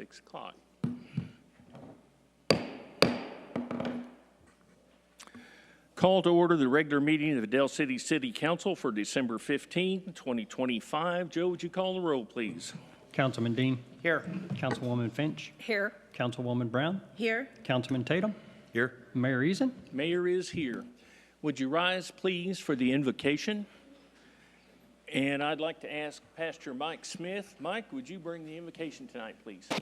6 o'clock. Call to order the regular meeting of the Del City City Council for December 15, 2025. Joe, would you call the roll, please? Councilman Dean. Here. Councilwoman Finch. Here. Councilwoman Brown. Here. Councilman Tatum. Here. Mayor Eason. Mayor is here. Would you rise, please, for the invocation? And I'd like to ask Pastor Mike Smith. Mike, would you bring the invocation tonight, please? Dear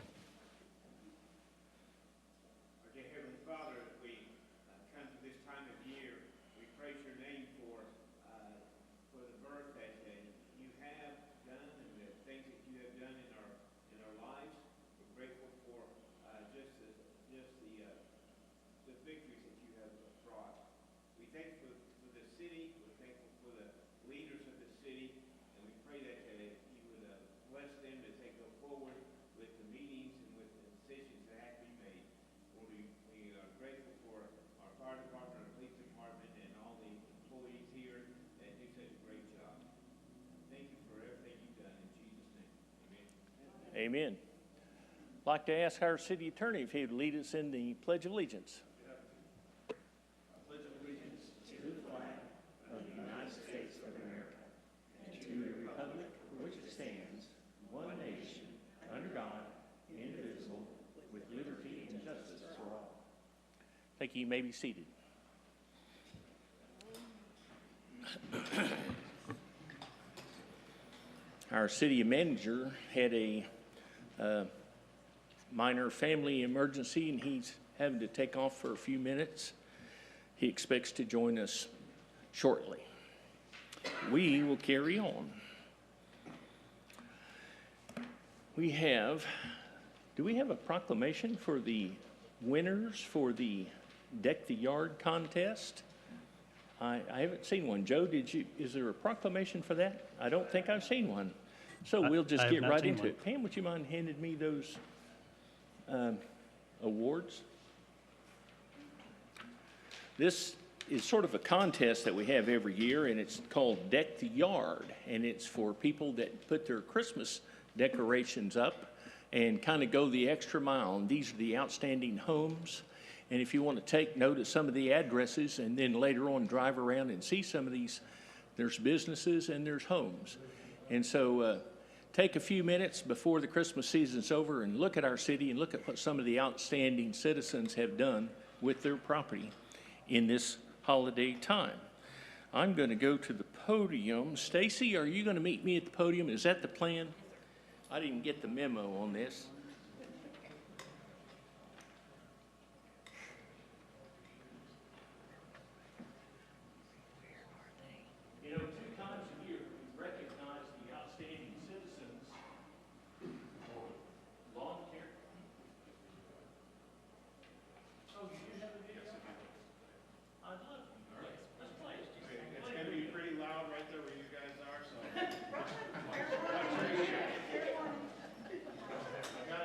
Heavenly Father, as we come to this time of year, we praise your name for the birth that you have done and the things that you have done in our lives. We're grateful for just the victories that you have brought. We thank you for the city. We're thankful for the leaders of the city, and we pray that you would bless them as they go forward with the meetings and with the decisions that have to be made. Lord, we are grateful for our fire department, our police department, and all the employees here that do such a great job. Thank you for everything you've done. In Jesus' name, amen. Amen. I'd like to ask our city attorney if he would lead us in the Pledge of Allegiance. Thank you. You may be seated. Our city manager had a minor family emergency, and he's having to take off for a few minutes. He expects to join us shortly. We will carry on. Do we have a proclamation for the winners for the Deck the Yard contest? I haven't seen one. Joe, is there a proclamation for that? I don't think I've seen one. So we'll just get right into it. Pam, would you mind handing me those awards? This is sort of a contest that we have every year, and it's called Deck the Yard, and it's for people that put their Christmas decorations up and kind of go the extra mile. And these are the outstanding homes. And if you want to take note of some of the addresses and then later on drive around and see some of these, there's businesses and there's homes. And so take a few minutes before the Christmas season's over and look at our city and look at what some of the outstanding citizens have done with their property in this holiday time. I'm going to go to the podium. Stacy, are you going to meet me at the podium? Is that the plan? I didn't get the memo on this. You know, 2 times a year, we recognize the outstanding citizens for lawn care. Oh, you do have a video? I'd love to. Let's play it. it's going to be pretty loud right there where you guys are, so. I got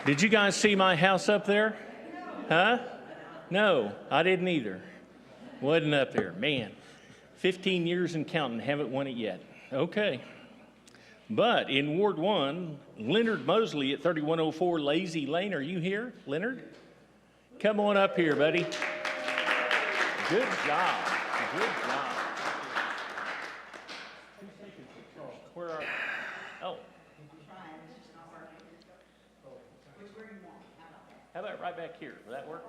Did you guys see my house up there? Huh? No, I didn't either. Wasn't up there. Man, 15 years and counting, haven't won it yet. Okay. But in Ward 1, Leonard Mosley at 3104 Lazy Lane. Are you here, Leonard? Come on up here, buddy. Good job. Good job. Where are you? Oh. How about right back here? Will that work?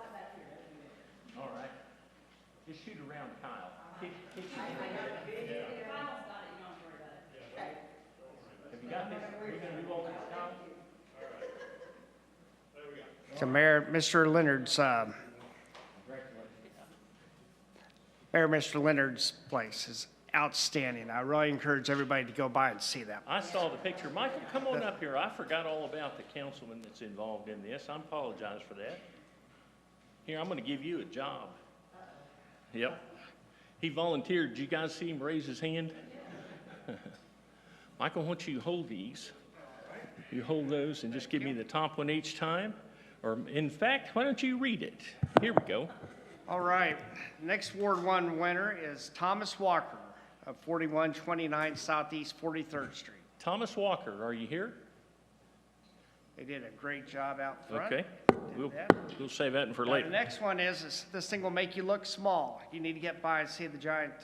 All right. Just shoot around Kyle. Keep Have you got this? Are you going to do all this, Kyle? So Mayor, Mr. Leonard's, Mayor, Mr. Leonard's place is outstanding. I really encourage everybody to go by and see that. I saw the picture. Michael, come on up here. I forgot all about the councilman that's involved in this. I apologize for that. Here, I'm going to give you a job. Yep. He volunteered. Did you guys see him raise his hand? Michael, why don't you hold these? You hold those and just give me the top one each time. Or in fact, why don't you read it? Here we go. All right, next Ward 1 winner is Thomas Walker of 4129 Southeast 43rd Street. Thomas Walker, are you here? They did a great job out front. Okay. We'll save that for Now, later. the next one is this thing will make you look small. You need to get by and see the giant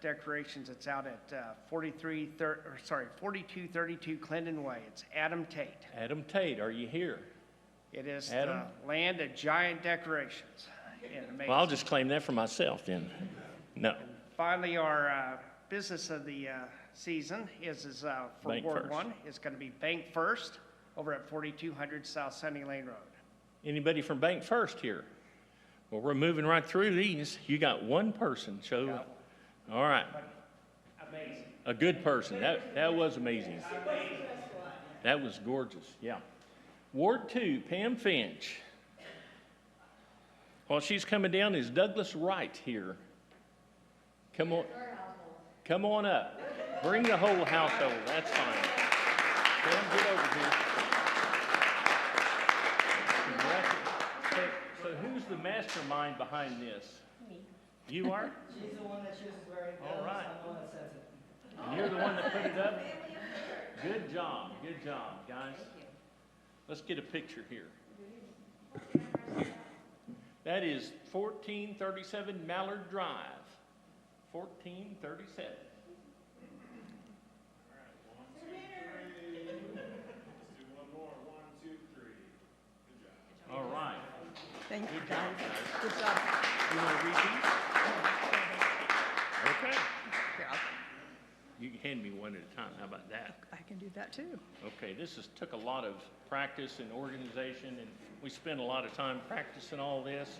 decorations. It's out at 4232 Clinton Way. It's Adam Tate. Adam Tate, are you here? It is Adam? the land of giant decorations. Well, I'll just claim that for myself then. No. Finally, our business of the season is for Bank Ward First. 1. It's going to be Bank First over at 4200 South Sunny Lane Road. Anybody from Bank First here? Well, we're moving right through these. You got one person show up. All right. Amazing. A good person. That was amazing. That was gorgeous. Yeah. Ward 2, Pam Finch. While she's coming down is Douglas Wright here. Come on. Come on up. Bring the whole household. That's fine. Pam, get over here. So who's the mastermind behind this? Me. You are? She's the one that chooses where it goes. All right. I'm the one that says it. And you're the one that put it up? Good job, guys. Let's get a picture here. That is 1437 Mallard Drive. 1437. All right. Thank you, Good guys. job, guys. Good job. You want to read these? Okay. Here, You can hand me one at a time. How about that? I can do that too. Okay, took a lot of practice and organization, and we spent a lot of time practicing all this.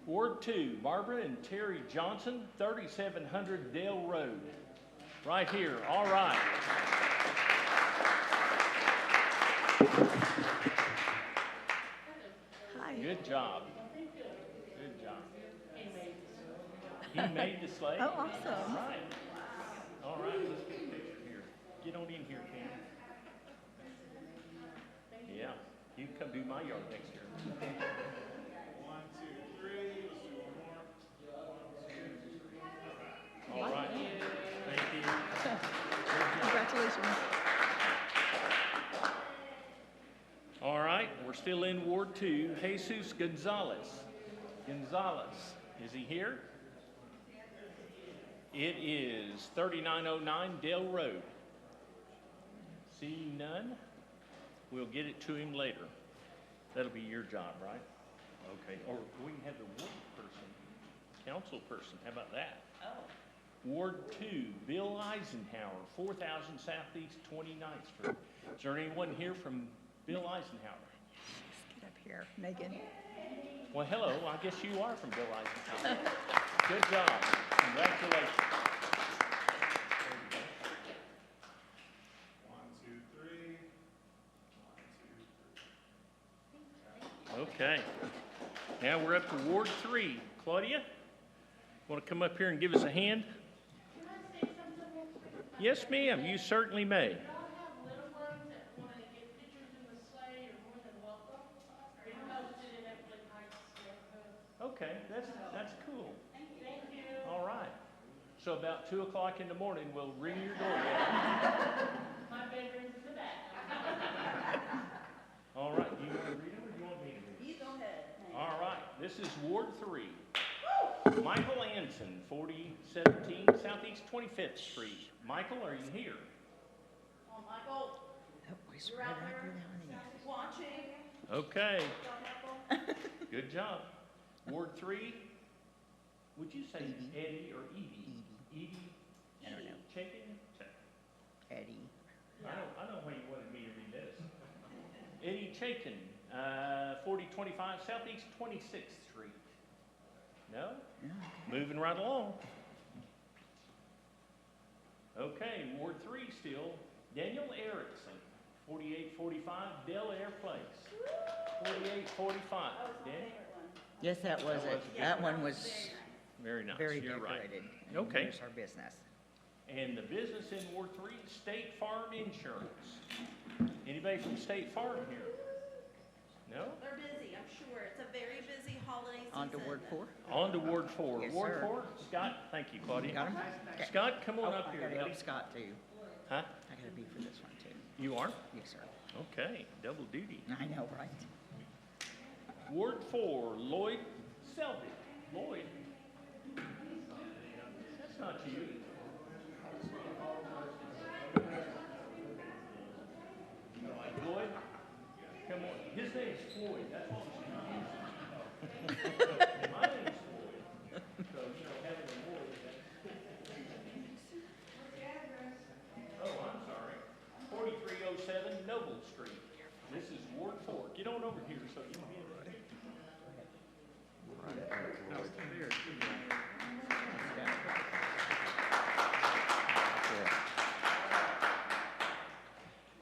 Ward 2, Barbara and Terry Johnson, 3700 Dale Road. Right here, all right. Hi. Good job. Good job. He made the slate? Oh, awesome. Right. All right, let's get a picture here. Get on in here, Pam. Yeah, you can come do my yard next year. 1, 2, 3. Let's do one more. All right. Thank you. Congratulations. All right, we're still in Ward 2. Jesus Gonzalez. Is he here? It is 3909 Dale Road. See none? We'll get it to him later. That'll be your job, right? Okay, or we can have the ward person, council person, how about that? Oh. Ward 2, Bill Eisenhower, 4000 Southeast 29th Street. Is there anyone here from Bill Eisenhower? Get up here, Megan. Well, hello, I guess you are from Bill Eisenhower. Good job, congratulations. Okay, now we're up to Ward 3. Claudia, want to come up here and give us a hand? Can I say something real quick? Yes, ma'am, you certainly may. We all have little ones that want to get pictures about 2 o'clock in the morning, we'll ring your doorbell. My bedroom's in the back. All right, do you want to read them or do you want me to read You go ahead. them? All right, this is Ward 3. Michael Anson, 4017 Southeast 25th Street. Michael, are you here? Oh, Michael, you're out there watching. Okay, Don't Michael? good job. Ward 3, would you say Eddie or Edie? Edie? I don't know. Chaikin? Eddie. I know why you wanted me to read this. Eddie Chaikin, 4025 Southeast 26th Street. No? Moving right along. Okay, Ward 3 still. Daniel Erickson, 4845 Bel Air Place. 4845. Dan? Yes, that was it. That one was Very nice. very You're right. decorated. Okay. Here's our business. And the business in Ward 3, State Farm Insurance. Anybody from State Farm here? No? They're busy, I'm sure. It's a very busy holiday season. On to Ward 4. On to Ward 4. Yes, Ward sir. 4, Scott, thank you, Claudia. Got him? Okay. Scott, come on Oh, up I here, gotta buddy. help Scott too. Huh? I gotta be for this one too. You are? Yes, sir. Okay, double duty. I know, right? Ward 4, Lloyd Selby. Lloyd? That's not you. Lloyd? Come on. His name's Floyd. That's what was confusing. My name's Floyd. So, having a Lloyd, oh, I'm sorry. 4307 Noble Street. This is Ward 4. Get on over here so you can be in the picture.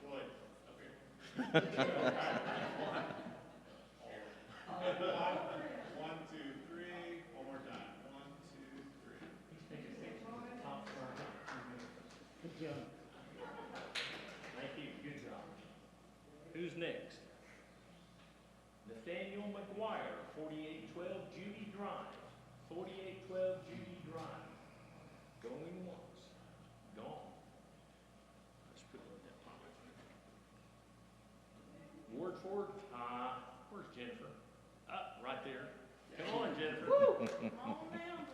Lloyd, up here. One, two, three. One more time. One, two, three. Thank you. Good job. Who's next? Nathaniel McGuire, 4812 Judy Drive. 4812 Judy Drive. Going once. Gone. Let's put it in that pocket. Ward 4, where's Jennifer? Right there. Come on, Jennifer. All down.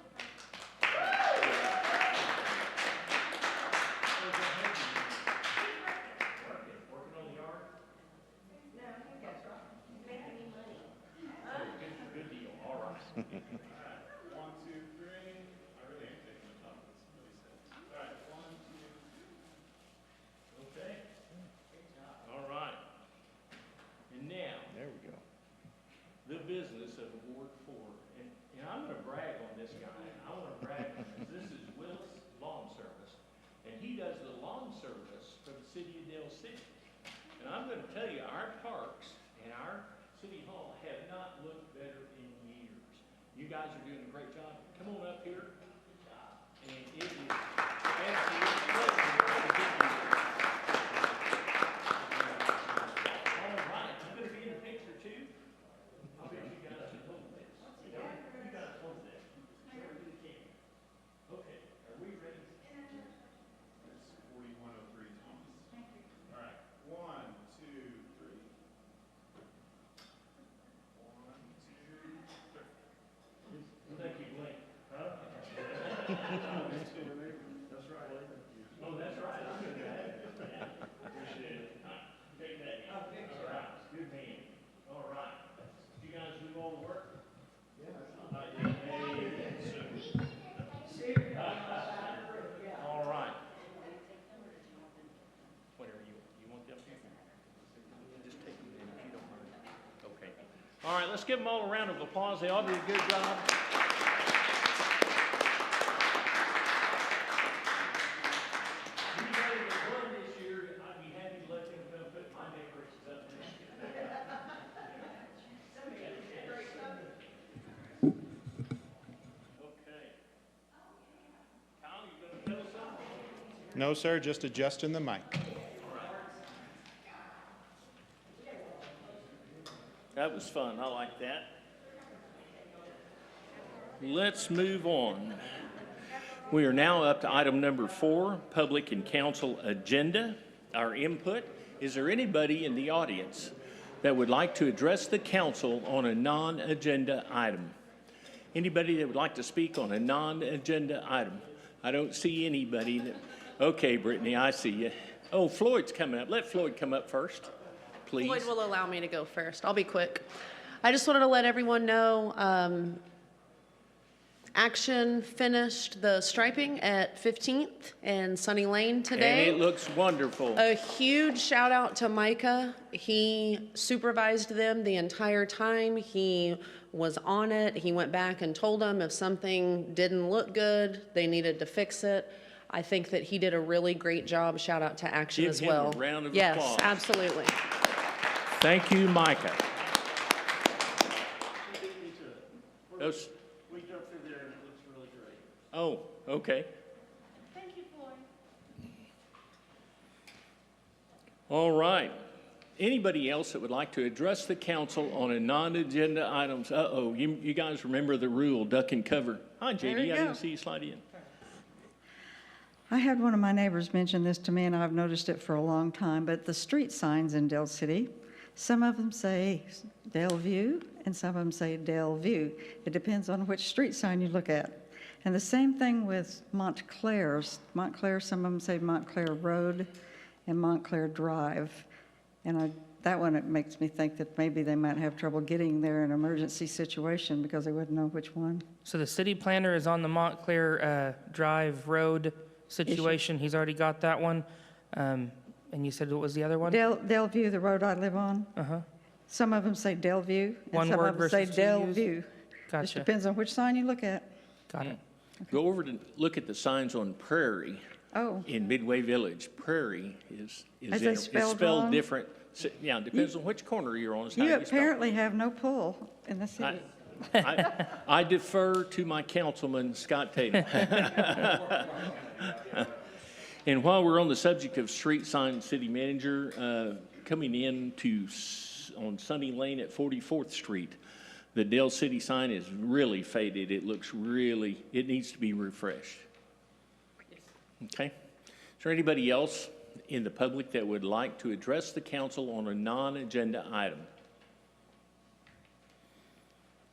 Working on the yard? Good deal, all right. One, two, three. I really am taking the top. That's really sad. All right. One, two. Okay. All right. And now, There we go. the business of Ward 4. And I'm gonna brag on this guy. I wanna brag on this. This is Willis Lawn Service. And he does the lawn service for the city of Dale City. And I'm gonna tell you, our parks and our city hall have not looked better in years. You guys are doing a great job. Come on up here. And it is absolute pleasure to be here. All right, I'm gonna be in the picture too. I'll bet you guys can hold this. You guys hold this. Show it to the camera. Okay, are we ready? That's 4103 Thomas. All right. One, two, three. One, two, three. Thank you, Blake. Huh? That's right. Oh, that's right. I'm gonna do that. Appreciate it. Take that. All right, good man. All right. You guys do all the work? All right. Whatever you want them here? Just take them in if you don't mind. Okay. All right, let's give them all a round of applause. They all did a good job. Anybody that won this year, I'd be happy to let them come put my decorations up there. Okay. Kyle, you gonna tell us something? No, sir. Just adjusting the mic. That was fun. I like that. Let's move on. We are now up to item number 4, public and council agenda, our input. Is there anybody in the audience that would like to address the council on a non-agenda item? Anybody that would like to speak on a non-agenda item? I don't see anybody. Okay, Brittany, I see you. Oh, Floyd's coming up. Let Floyd come up first, please. Floyd will allow me to go first. I'll be quick. I just wanted to let everyone know, Action finished the striping at 15th and Sunny Lane today. And it looks wonderful. A huge shout out to Micah. He supervised them the entire time. He was on it. He went back and told them if something didn't look good, they needed to fix it. I think that he did a really great job. Shout out to Action Give as him well. a round of yes, applause. absolutely. Thank you, Micah. Those, We drove through there and it looks really great. oh, okay. Thank you, Floyd. All right. Anybody else that would like to address the council on a non-agenda items? Uh-oh, you guys remember the rule, duck and cover. Hi, There JD, you I go. didn't see you slide in. I had one of my neighbors mention this to me, and I've noticed it for a long time, but the street signs in Dale City, some of them say Dale View, and some of them say Dale View. It depends on which street sign you look at. And the same thing with Montclair's. Montclair, some of them say Montclair Road and Montclair Drive. And that one, it makes me think that maybe they might have trouble getting there in an emergency situation because they wouldn't know which one. So the city planner is on the Montclair Drive Road situation. He's already got that one. And you said what was the other one? Dale View, the road I live on. Uh-huh. Some of them say Dale View, and One some word of them say versus two Dale Views? View. Just Gotcha. depends on which sign you look at. Got it. Go over to look at the signs on Prairie Oh, in Midway Village. Prairie is Are they spelled wrong? different. Yeah, it depends on which corner you're on. It's how you you spell it. apparently have no pull in the city. I defer to my councilman, Scott Tatum. And while we're on the subject of street signs, city manager, coming in on Sunny Lane at 44th Street, the Dale City sign is really faded. It needs to be refreshed. Okay. Is there anybody else in the public that would like to address the council on a non-agenda item?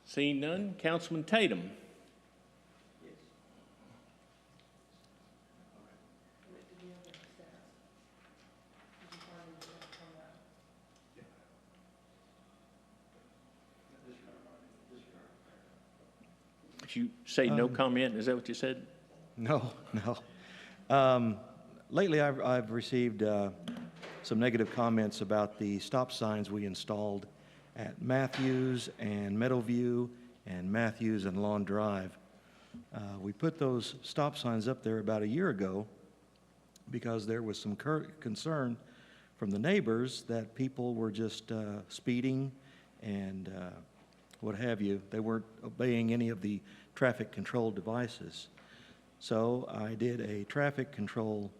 Seeing none, Councilman Tatum. Did you say no comment? Is that what you said? No. Lately, I've received some negative comments about the stop signs we installed at Matthews and Meadowview and Matthews and Lawn Drive. We put those stop signs up there about a year ago because there was some concern from the neighbors that people were just speeding and what have you. They weren't obeying any of the traffic control devices. So I did a traffic control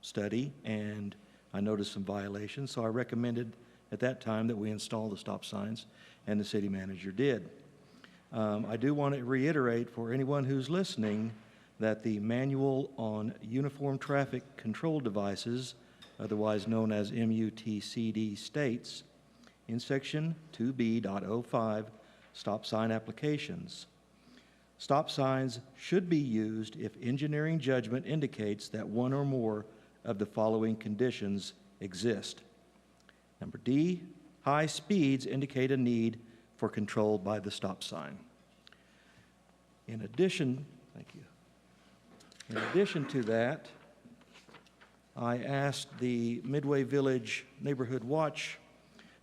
study and I noticed some violations. So I recommended at that time that we install the stop signs, and the city manager did. I do want to reiterate for anyone who's listening that the Manual on Uniform Traffic Control Devices, otherwise known as MUTCD, states in section 2B.05, stop sign applications, stop signs should be used if engineering judgment indicates that one or more of the following conditions exist. Number D, high speeds indicate a need for control by the stop sign. In addition, thank you. In addition to that, I asked the Midway Village Neighborhood Watch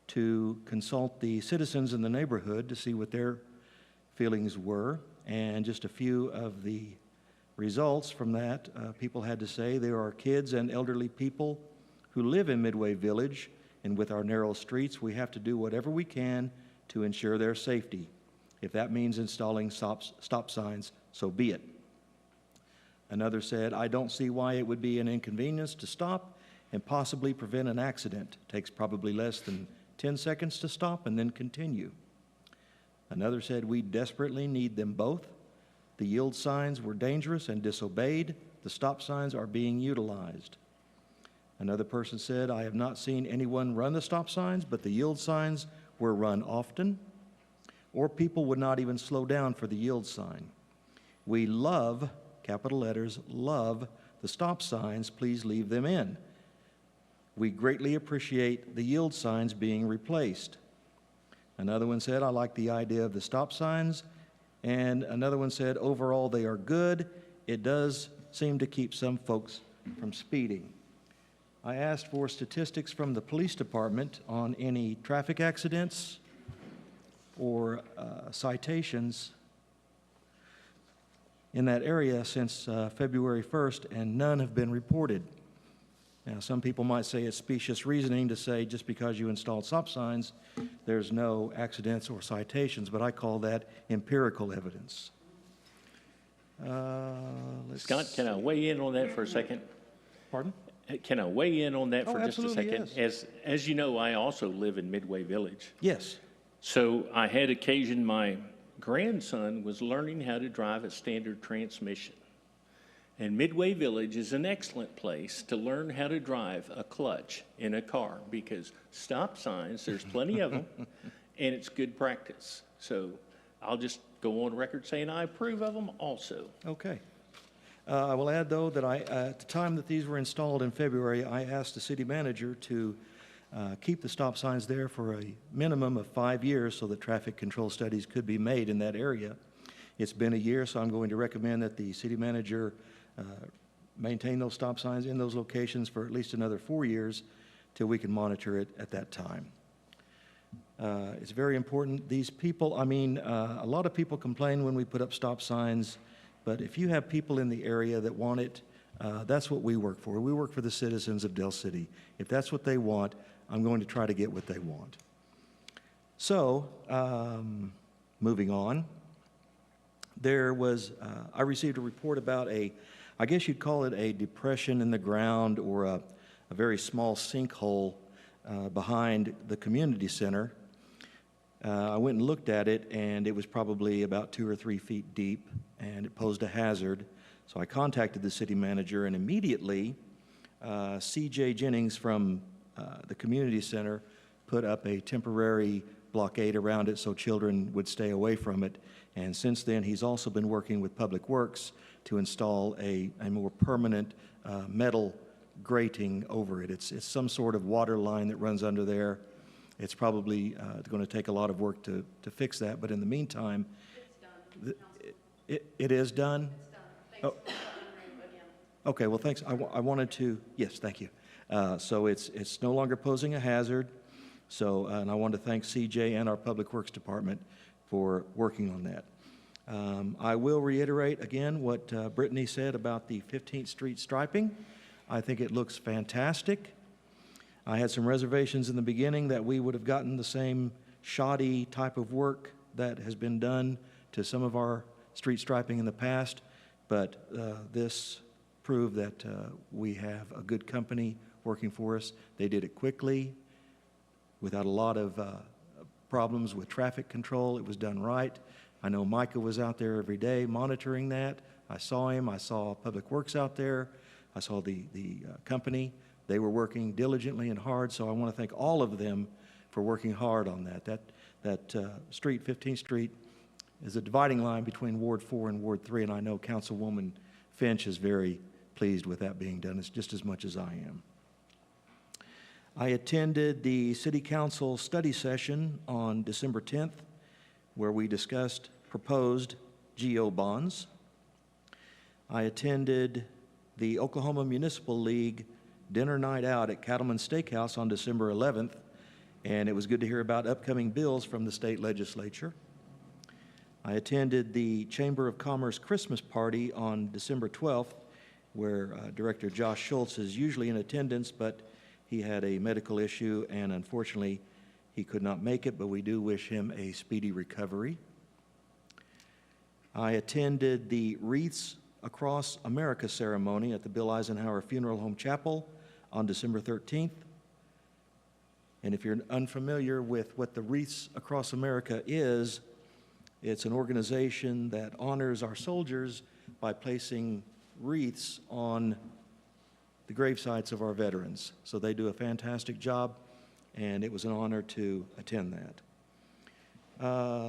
to consult the citizens in the neighborhood to see what their feelings were, and just a few of the results from that, people had to say there are kids and elderly people who live in Midway Village, and with our narrow streets, we have to do whatever we can to ensure their safety. If that means installing stop signs, so be it. Another said, I don't see why it would be an inconvenience to stop and possibly prevent an accident. It takes probably less than 10 seconds to stop and then continue. Another said, we desperately need them both. The yield signs were dangerous and disobeyed. The stop signs are being utilized. Another person said, I have not seen anyone run the stop signs, but the yield signs were run often, or people would not even slow down for the yield sign. We love, capital letters, love the stop signs. Please leave them in. We greatly appreciate the yield signs being replaced. Another one said, I like the idea of the stop signs. And another one said, overall, they are good. It does seem to keep some folks from speeding. I asked for statistics from the police department on any traffic accidents or citations in that area since February 1st, and none have been reported. Now, some people might say it's specious reasoning to say just because you installed stop signs, there's no accidents or citations, but I call that empirical evidence. Scott, can I weigh in on that for a second? Pardon? Can I weigh in on that Oh, for just a absolutely, second? yes. As you know, I also live in Midway Village. Yes. So I had occasion, my grandson was learning how to drive a standard transmission. And Midway Village is an excellent place to learn how to drive a clutch in a car, because stop signs, there's plenty of them, and it's good practice. So I'll just go on record saying I approve of them also. Okay. I will add, though, that at the time that these were installed in February, I asked the city manager to keep the stop signs there for a minimum of 5 years so that traffic control studies could be made in that area. It's been a year, so I'm going to recommend that the city manager maintain those stop signs in those locations for at least another 4 years till we can monitor it at that time. It's very important. These people, a lot of people complain when we put up stop signs, but if you have people in the area that want it, that's what we work for. We work for the citizens of Del City. If that's what they want, I'm going to try to get what they want. So, moving on, there was, I received a report about I guess you'd call it a depression in the ground or a very small sinkhole behind the community center. I went and looked at it, and it was probably about 2 or 3 feet deep, and it posed a hazard. So I contacted the city manager, and immediately C.J. Jennings from the community center put up a temporary blockade around it so children would stay away from it. And since then, he's also been working with Public Works to install a more permanent metal grating over it. It's some sort of water line that runs under there. It's probably going to take a lot of work to fix that, but in the meantime, it is done? It's done. Thanks for okay, well, thanks. I wanted to, yes, thank you. So it's no longer posing a hazard. So, and I want to thank CJ and our Public Works Department for working on that. I will reiterate again what Brittany said about the 15th Street striping. I think it looks fantastic. I had some reservations in the beginning that we would have gotten the same shoddy type of work that has been done to some of our street striping in the past, but this proved that we have a good company working for us. They did it quickly, without a lot of problems with traffic control. It was done right. I know Micah was out there every day monitoring that. I saw him. I saw Public Works out there. I saw the company. They were working diligently and hard, so I want to thank all of them for working hard on that. That street, 15th Street, is a dividing line between Ward 4 and Ward 3, and I know Councilwoman Finch is very pleased with that being done. It's just as much as I am. I attended the City Council study session on December 10th, where we discussed proposed GO bonds. I attended the Oklahoma Municipal League dinner night out at Cattleman Steakhouse on December 11th, and it was good to hear about upcoming bills from the state legislature. I attended the Chamber of Commerce Christmas party on December 12th, where Director Josh Schultz is usually in attendance, but he had a medical issue, and unfortunately, he could not make it, but we do wish him a speedy recovery. I attended the Wreaths Across America ceremony at the Bill Eisenhower Funeral Home Chapel on December 13th. And if you're unfamiliar with what the Wreaths Across America is, It's an organization that honors our soldiers by placing wreaths on the gravesites of our veterans. So they do a fantastic job, and it was an honor to attend that.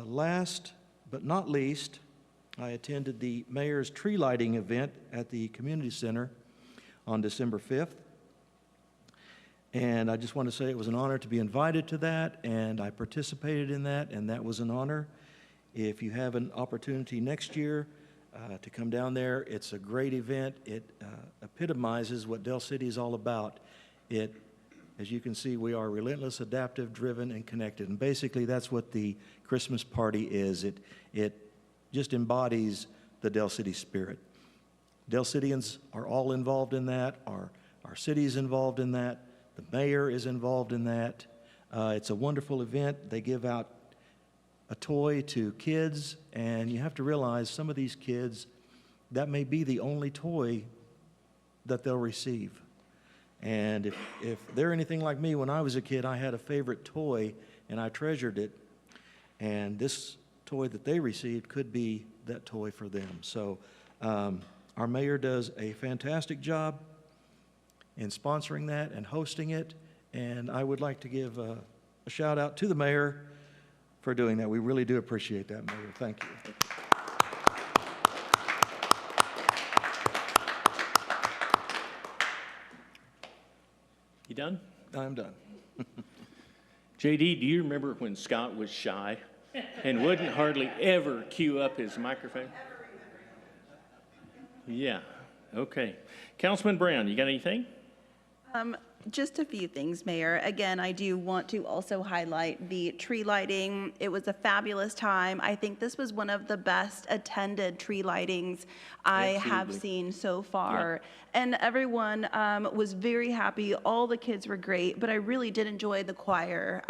Last but not least, I attended the mayor's tree lighting event at the community center on December 5th. And I just want to say it was an honor to be invited to that, and I participated in that, and that was an honor. If you have an opportunity next year to come down there, it's a great event. It epitomizes what Del City is all about. As you can see, we are relentless, adaptive, driven, and connected. And basically, that's what the Christmas party is. It just embodies the Del City spirit. Del Cityans are all involved in that. Our city is involved in that. The mayor is involved in that. It's a wonderful event. They give out a toy to kids, and you have to realize some of these kids, that may be the only toy that they'll receive. And if they're anything like me, when I was a kid, I had a favorite toy, and I treasured it. And this toy that they received could be that toy for them. So our mayor does a fantastic job in sponsoring that and hosting it. And I would like to give a shout out to the mayor for doing that. We really do appreciate that, Mayor. Thank you. You done? I'm done. JD, do you remember when Scott was shy and wouldn't hardly ever cue up his microphone? Yeah, okay. Councilman Brown, you got anything? Just a few things, Mayor. Again, I do want to also highlight the tree lighting. It was a fabulous time. I think this was one of the best attended tree lightings I have seen so far. And everyone was very happy. All the kids were great, but I really did enjoy the choir.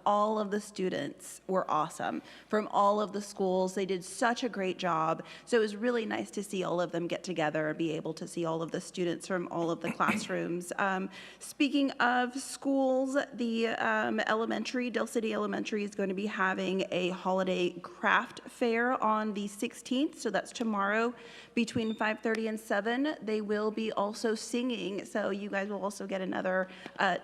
All of the students were awesome from all of the schools. They did such a great job. So it was really nice to see all of them get together and be able to see all of the students from all of the classrooms. Speaking of schools, the Del City Elementary is going to be having a holiday craft fair on the 16th, so that's tomorrow between 5:30 and 7. They will be also singing, so you guys will also get another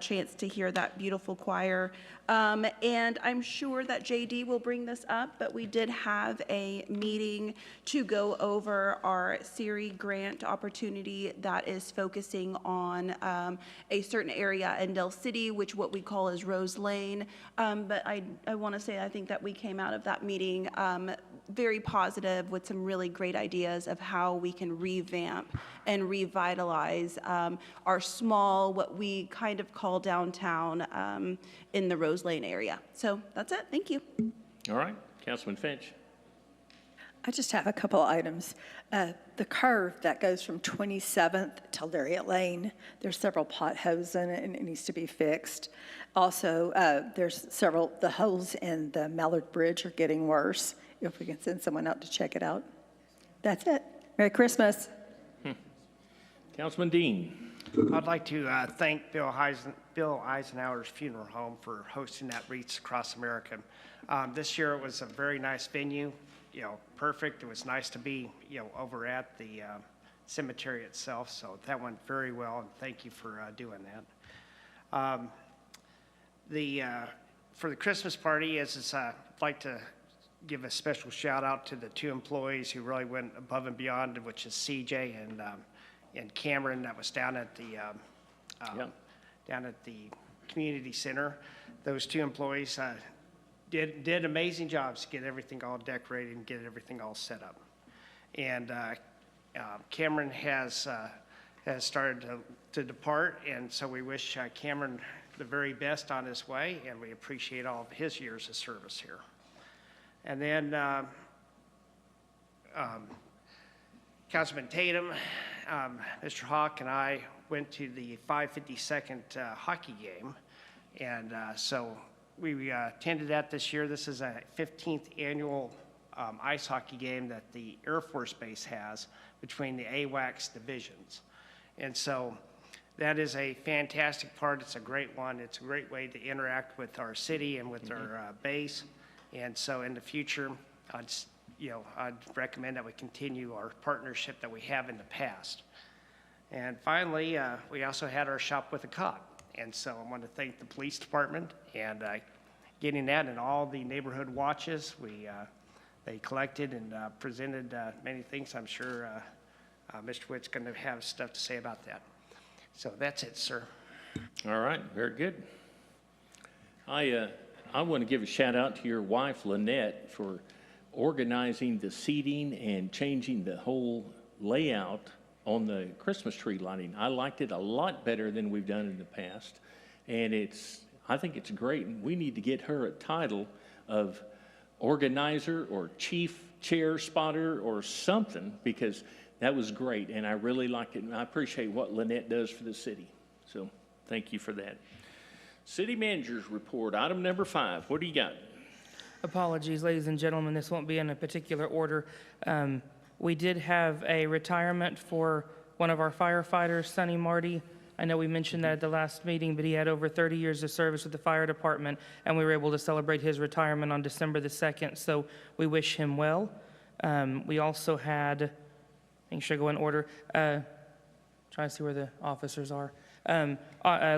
chance to hear that beautiful choir. And I'm sure that JD will bring this up, but we did have a meeting to go over our SERI grant opportunity that is focusing on a certain area in Del City, which what we call is Rose Lane. But I want to say I think that we came out of that meeting very positive with some really great ideas of how we can revamp and revitalize our small, what we kind of call downtown in the Rose Lane area. So that's it. Thank you. All right, Councilman Finch. I just have a couple items. The curve that goes from 27th to Lariat Lane, there's several potholes in it and it needs to be fixed. Also, the holes in the Mallard Bridge are getting worse. If we can send someone out to check it out. That's it. Merry Christmas. Councilman Dean. I'd like to thank Bill Eisenhower's Funeral Home for hosting that Wreaths Across America. This year it was a very nice venue, perfect. It was nice to be, over at the cemetery itself, so that went very well, and thank you for doing that. For the Christmas party, I'd like to give a special shout out to the two employees who really went above and beyond, which is CJ and Cameron, that was down at the community center. Those two employees did amazing jobs to get everything all decorated and get everything all set up. And Cameron has started to depart, and so we wish Cameron the very best on his way, and we appreciate all of his years of service here. And then Councilman Tatum, Mr. Hawk, and I went to the 552nd hockey game, and so we attended that this year. This is a 15th annual ice hockey game that the Air Force Base has between the AWACS divisions. And so that is a fantastic part. It's a great one. It's a great way to interact with our city and with our base. And so in the future, I'd recommend that we continue our partnership that we have in the past. And finally, we also had our Shop with a Cop. And so I want to thank the police department and getting that and all the neighborhood watches. They collected and presented many things. I'm sure Mr. Witt's going to have stuff to say about that. So that's it, sir. All right, very good. I want to give a shout out to your wife, Lynette, for organizing the seating and changing the whole layout on the Christmas tree lighting. I liked it a lot better than we've done in the past, and I think it's great. And we need to get her a title of organizer or chief chair spotter or something, because that was great, and I really liked it, and I appreciate what Lynette does for the city. So thank you for that. City Manager's Report, item number 5. What do you got? Apologies, ladies and gentlemen, this won't be in a particular order. We did have a retirement for one of our firefighters, Sonny Marty. I know we mentioned that at the last meeting, but he had over 30 years of service with the fire department, and we were able to celebrate his retirement on December the 2nd, so we wish him well. We also had, make sure I go in order, try to see where the officers are.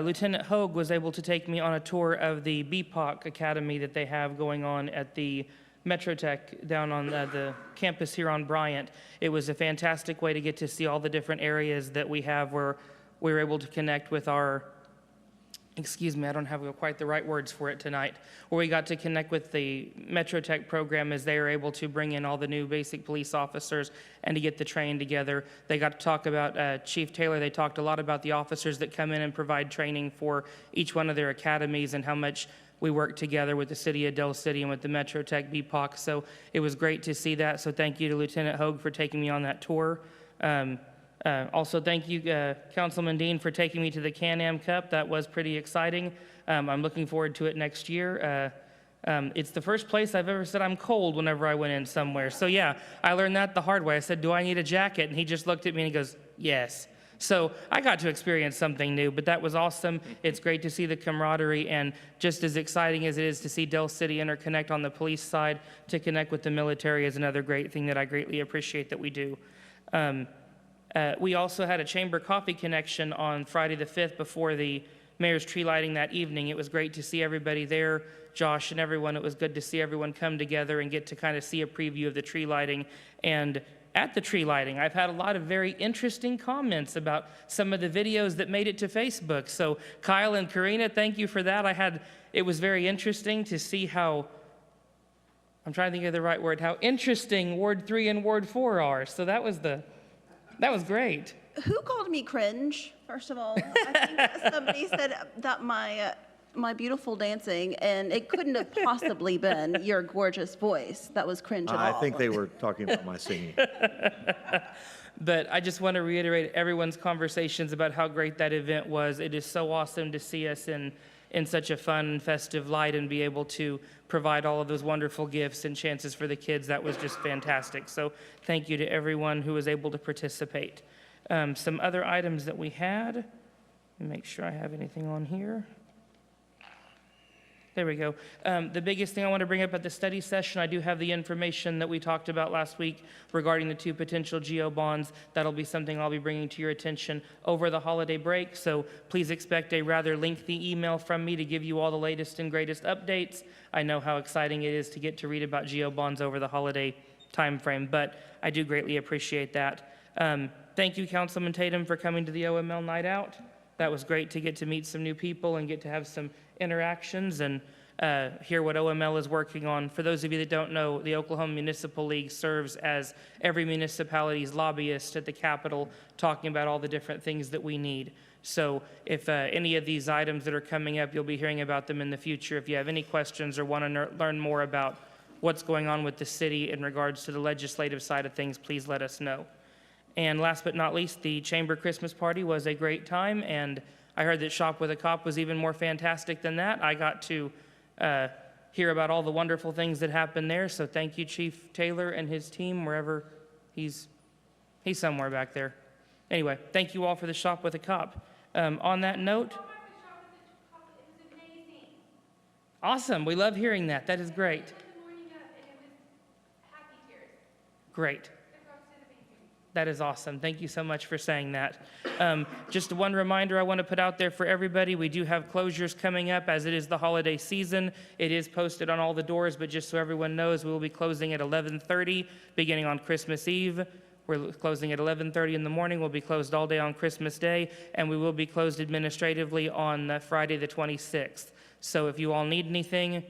Lieutenant Hogue was able to take me on a tour of the BPOC Academy that they have going on at the Metrotech down on the campus here on Bryant. It was a fantastic way to get to see all the different areas that we have where we were able to connect with our, I don't have quite the right words for it tonight, where we got to connect with the Metrotech program as they were able to bring in all the new basic police officers and to get the train together. They got to talk about Chief Taylor. They talked a lot about the officers that come in and provide training for each one of their academies and how much we work together with the city of Del City and with the Metrotech BPOC. So it was great to see that. So thank you to Lieutenant Hogue for taking me on that tour. Also, thank you, Councilman Dean, for taking me to the Can-Am Cup. That was pretty exciting. I'm looking forward to it next year. It's the first place I've ever said I'm cold whenever I went in somewhere. So yeah, I learned that the hard way. I said, do I need a jacket? And he just looked at me and he goes, yes. So I got to experience something new, but that was awesome. It's great to see the camaraderie, and just as exciting as it is to see Del City interconnect on the police side, to connect with the military is another great thing that I greatly appreciate that we do. We also had a chamber coffee connection on Friday the 5th before the mayor's tree lighting that evening. It was great to see everybody there, Josh and everyone. It was good to see everyone come together and get to kind of see a preview of the tree lighting. And at the tree lighting, I've had a lot of very interesting comments about some of the videos that made it to Facebook. So Kyle and Karina, thank you for that. It was very interesting to see how, I'm trying to think of the right word, how interesting Ward 3 and Ward 4 are. So that was great. Who called me cringe, first of all? I think somebody said that my beautiful dancing, and it couldn't have possibly been your gorgeous voice that was cringe at all. I think they were talking about my singing. But I just want to reiterate everyone's conversations about how great that event was. It is so awesome to see us in such a fun, festive light and be able to provide all of those wonderful gifts and chances for the kids. That was just fantastic. So thank you to everyone who was able to participate. Some other items that we had. Let me make sure I have anything on here. There we go. The biggest thing I want to bring up at the study session, I do have the information that we talked about last week regarding the 2 potential GO bonds. That'll be something I'll be bringing to your attention over the holiday break. So please expect a rather lengthy email from me to give you all the latest and greatest updates. I know how exciting it is to get to read about GO bonds over the holiday time frame, but I do greatly appreciate that. Thank you, Councilman Tatum, for coming to the OML Night Out. That was great to get to meet some new people and get to have some interactions and hear what OML is working on. For those of you that don't know, the Oklahoma Municipal League serves as every municipality's lobbyist at the Capitol, talking about all the different things that we need. So if any of these items that are coming up, you'll be hearing about them in the future. If you have any questions or want to learn more about what's going on with the city in regards to the legislative side of things, please let us know. And last but not least, the Chamber Christmas party was a great time, and I heard that Shop with a Cop was even more fantastic than that. I got to hear about all the wonderful things that happened there, so thank you, Chief Taylor and his team, wherever he's somewhere back there. Anyway, thank you all for the Shop with a Cop. On that note, awesome, we love hearing that. That is great. Great. That is awesome. Thank you so much for saying that. Just one reminder I want to put out there for everybody. We do have closures coming up as it is the holiday season. It is posted on all the doors, but just so everyone knows, we will be closing at 11:30 beginning on Christmas Eve. We're closing at 11:30 in the morning. We'll be closed all day on Christmas Day, and we will be closed administratively on Friday the 26th. So if you all need anything,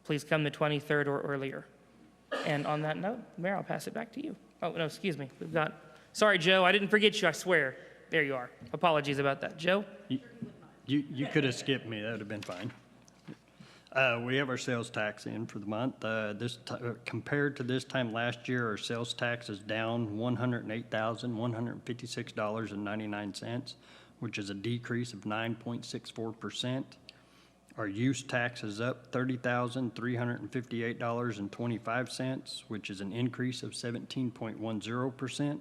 please come the 23rd or earlier. And on that note, Mayor, I'll pass it back to you. Oh, no, excuse me. Sorry, Joe, I didn't forget you, I swear. There you are. Apologies about that. Joe? You could have skipped me, that would have been fine. We have our sales tax in for the month. Compared to this time last year, our sales tax is down $108,156.99, which is a decrease of 9.64%. Our use tax is up $30,358.25, which is an increase of 17.10%.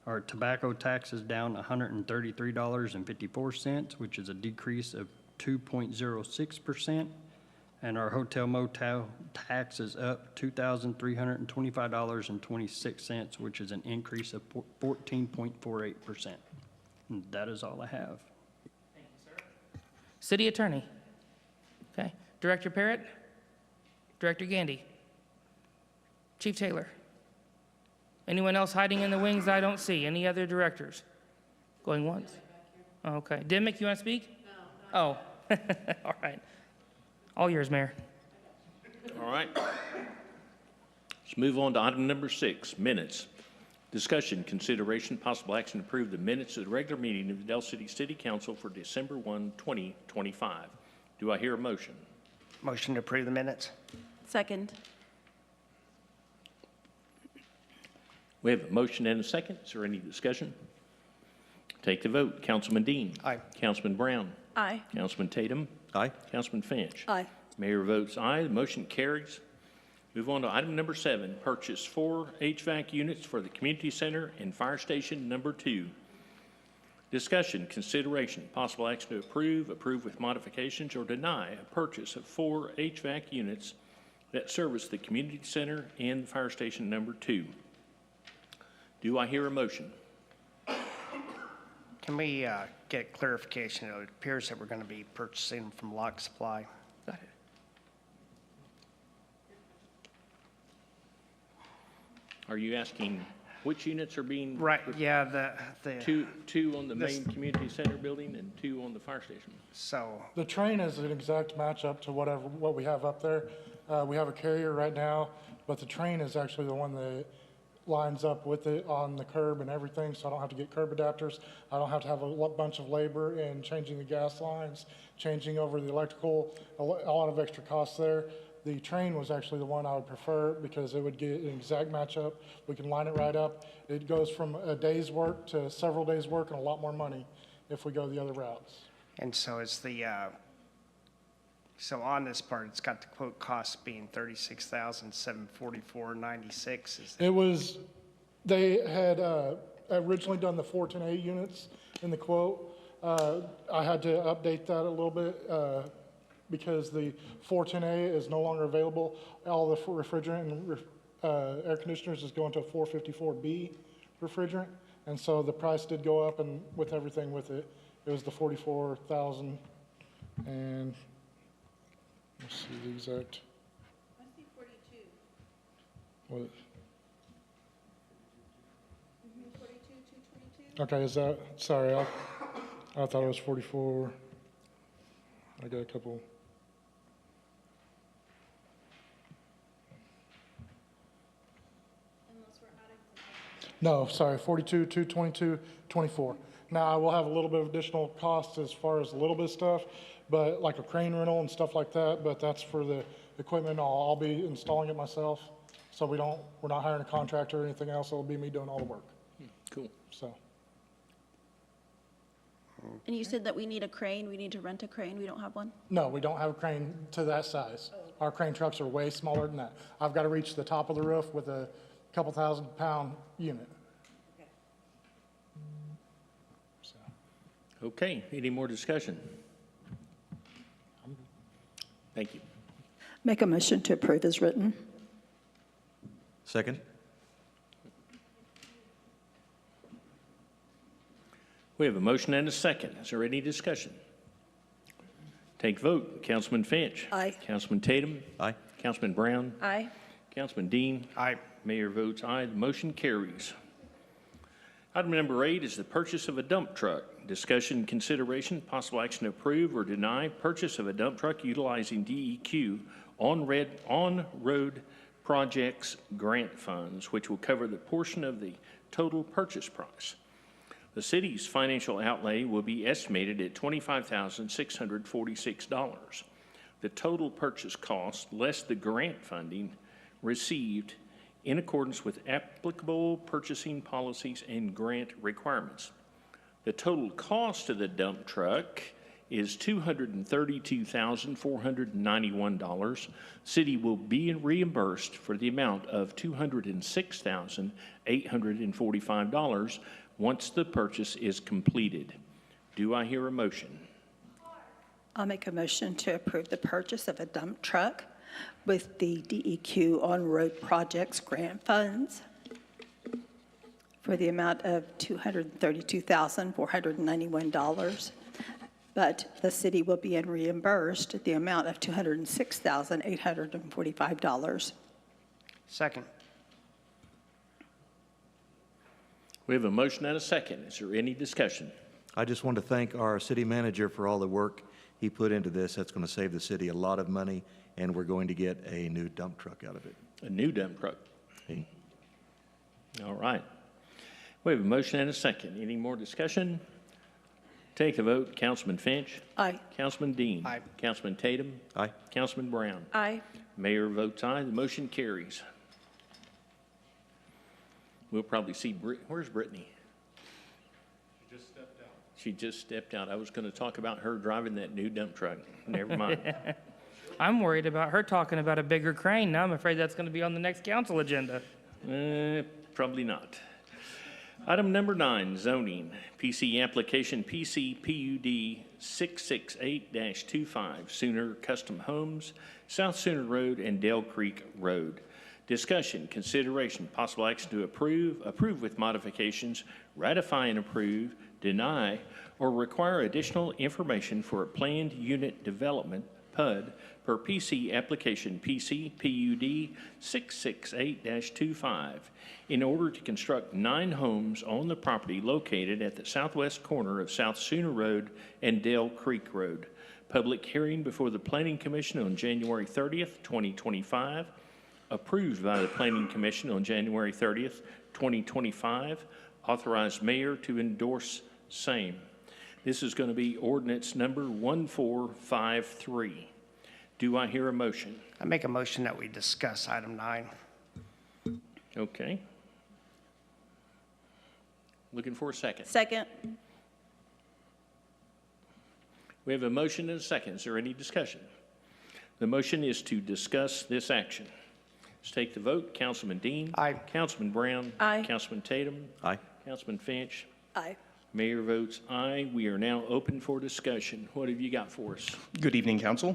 Our tobacco tax is down $133.54, which is a decrease of 2.06%. And our hotel motel tax is up $2,325.26, which is an increase of 14.48%. And that is all I have. Thank you, sir. City Attorney. Okay. Director Parrott? Director Gandy? Chief Taylor? Anyone else hiding in the wings I don't see? Any other directors? Going once? Okay. Dimick, you want to speak? No. Oh. All right. All yours, Mayor. All right. Let's move on to item number 6, minutes. Discussion, consideration, possible action to approve the minutes of the regular meeting of the Del City City Council for December 1, 2025. Do I hear a motion? Motion to approve the minutes? Second. We have a motion and a second. Is there any discussion? Take the vote. Councilman Dean. Aye. Councilman Brown. Aye. Councilman Tatum. Aye. Councilman Finch. Aye. Mayor votes aye. The motion carries. Move on to item number 7, purchase 4 HVAC units for the community center and fire station number 2. Discussion, consideration, possible action to approve with modifications, or deny a purchase of 4 HVAC units that service the community center and fire station number 2. Do I hear a motion? Can we get clarification? It appears that we're going to be purchasing from Lock Supply. Got it. Are you asking which units are being? Right, yeah, the Two on the main community center building and 2 on the fire station. so, The train is an exact matchup to what we have up there. We have a carrier right now, but the train is actually the one that lines up with it on the curb and everything, so I don't have to get curb adapters. I don't have to have a bunch of labor in changing the gas lines, changing over the electrical, a lot of extra costs there. The train was actually the one I would prefer because it would get an exact matchup. We can line it right up. It goes from a day's work to several days' work and a lot more money if we go the other routes. and so is so on this part, it's got the quote cost being $36,744.96. They had originally done the 410A units in the quote. I had to update that a little bit because the 410A is no longer available. All the refrigerant and air conditioners is going to a 454B refrigerant. And so the price did go up, and with everything with it, it was the 44,000 and let's see the exact. I see 42. What? 42, 222. Okay, is that, sorry, I thought it was 44. I got a couple. Unless we're adding something. No, sorry, 42, 222, 24. Now, I will have a little bit of additional costs as far as a little bit of stuff, but like a crane rental and stuff like that, but that's for the equipment. I'll be installing it myself. So we're not hiring a contractor or anything else. It'll be me doing all the work. Cool. So, And you said that we need a crane, we need to rent a crane, we don't have one? no, we don't have a crane to that size. Our crane trucks are way smaller than that. I've got to reach the top of the roof with a couple thousand-pound unit. So, Okay, any more discussion? Thank you. Make a motion to approve as written. Second? We have a motion and a second. Is there any discussion? Take vote. Councilman Finch. Aye. Councilman Tatum. Aye. Councilman Brown. Aye. Councilman Dean. Aye. Mayor votes aye. The motion carries. Item number 8 is the purchase of a dump truck. Discussion, consideration, possible action to approve or deny purchase of a dump truck utilizing DEQ on-road projects grant funds, which will cover the portion of the total purchase price. The city's financial outlay will be estimated at $25,646. The total purchase cost, less the grant funding received in accordance with applicable purchasing policies and grant requirements. The total cost of the dump truck is $232,491. City will be reimbursed for the amount of $206,845 once the purchase is completed. Do I hear a motion? I'll make a motion to approve the purchase of a dump truck with the DEQ on-road projects grant funds for the amount of $232,491. But the city will be reimbursed the amount of $206,845. Second. We have a motion and a second. Is there any discussion? I just want to thank our city manager for all the work he put into this. That's going to save the city a lot of money, and we're going to get a new dump truck out of it. A new dump truck. All right. We have a motion and a second. Any more discussion? Take the vote. Councilman Finch. Aye. Councilman Dean. Aye. Councilman Tatum. Aye. Councilman Brown. Aye. Mayor votes aye. The motion carries. We'll probably see where's Brittany? She just stepped out. I was going to talk about her driving that new dump truck. Never mind. I'm worried about her talking about a bigger crane. Now I'm afraid that's going to be on the next council agenda. Probably not. Item number 9, zoning. PC application PC PUD 668-25, Sooner Custom Homes, South Sooner Road and Dale Creek Road. Discussion, consideration, possible action to approve with modifications, ratify and approve, deny, or require additional information for a planned unit development, PUD, per PC application PC PUD 668-25, in order to construct 9 homes on the property located at the southwest corner of South Sooner Road and Dale Creek Road. Public hearing before the Planning Commission on January 30th, 2025. Approved by the Planning Commission on January 30th, 2025. Authorized mayor to endorse same. This is going to be ordinance number 1453. Do I hear a motion? I make a motion that we discuss item 9. Okay. Looking for a second. Second. We have a motion and a second. Is there any discussion? The motion is to discuss this action. Let's take the vote. Councilman Dean. Aye. Councilman Brown. Aye. Councilman Tatum. Aye. Councilman Finch. Aye. Mayor votes aye. We are now open for discussion. What have you got for us? Good evening, Council.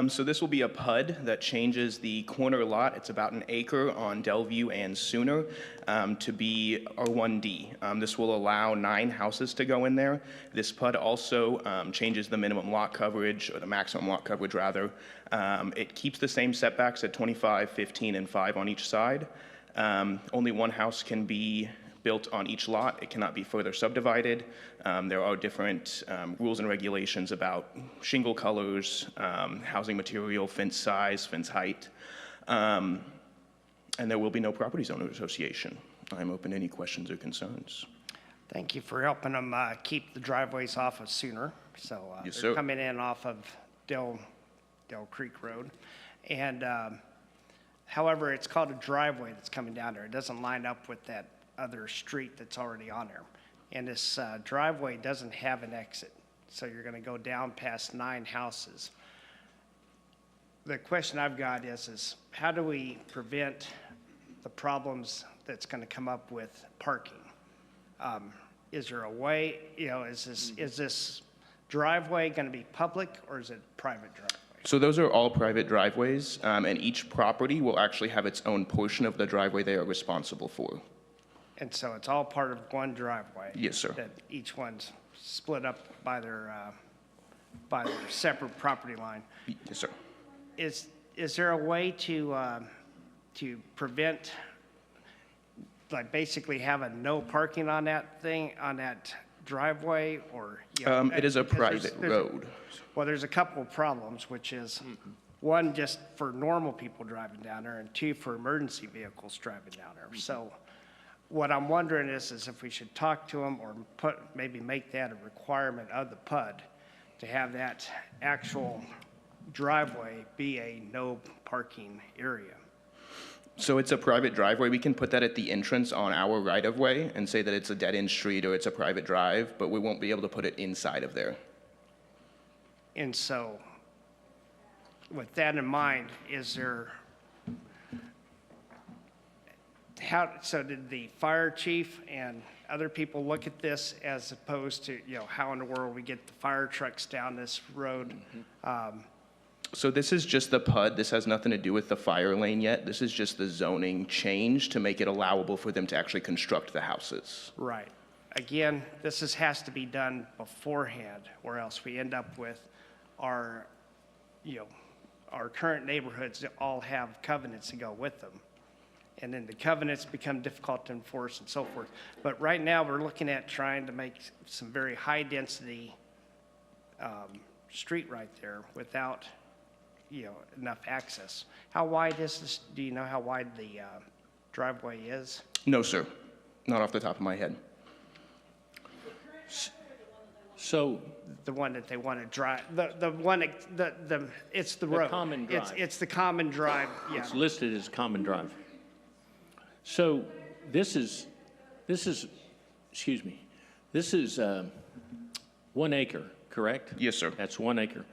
So this will be a PUD that changes the corner lot. It's about an acre on Delview and Sooner to be R1D. This will allow 9 houses to go in there. This PUD also changes the minimum lot coverage, or the maximum lot coverage, rather. It keeps the same setbacks at 25, 15, and 5 on each side. Only 1 house can be built on each lot. It cannot be further subdivided. There are different rules and regulations about shingle colors, housing material, fence size, fence height. And there will be no property owner association. I'm open to any questions or concerns. Thank you for helping them keep the driveways off of Sooner. So Yes, they're sir. coming in off of Dale Creek Road. And however, it's called a driveway that's coming down there. It doesn't line up with that other street that's already on there. And this driveway doesn't have an exit. So you're going to go down past 9 houses. The question I've got is how do we prevent the problems that's going to come up with parking? Is there a way, is this driveway going to be public or is it private driveway? So those are all private driveways, and each property will actually have its own portion of the driveway they are responsible for. And so it's all part of one driveway? Yes, sir. That each one's split up by their separate property line. Yes, sir. Is there a way to prevent, like basically have a no parking on that thing, on that driveway, or? You know, It is a because private road. Well, there's a couple of problems, which is, one, just for normal people driving down there, and two, for emergency vehicles driving down there. So what I'm wondering is if we should talk to them or maybe make that a requirement of the PUD to have that actual driveway be a no parking area. So it's a private driveway. We can put that at the entrance on our right-of-way and say that it's a dead-end street or it's a private drive, but we won't be able to put it inside of there. And so with that in mind, so did the fire chief and other people look at this as opposed to, you know, how in the world we get the fire trucks down this road? So this is just the PUD. This has nothing to do with the fire lane yet. This is just the zoning change to make it allowable for them to actually construct the houses. Right. Again, has to be done beforehand, or else we end up with our current neighborhoods that all have covenants to go with them. And then the covenants become difficult to enforce and so forth. But right now, we're looking at trying to make some very high-density street right there without, enough access. How wide is this? Do you know how wide the driveway is? No, sir. Not off the top of my head. So the one that they want to drive, it's the road. common drive. It's the common drive, yeah. it's listed as common drive. So this is 1 acre, correct? Yes, sir. That's 1 acre.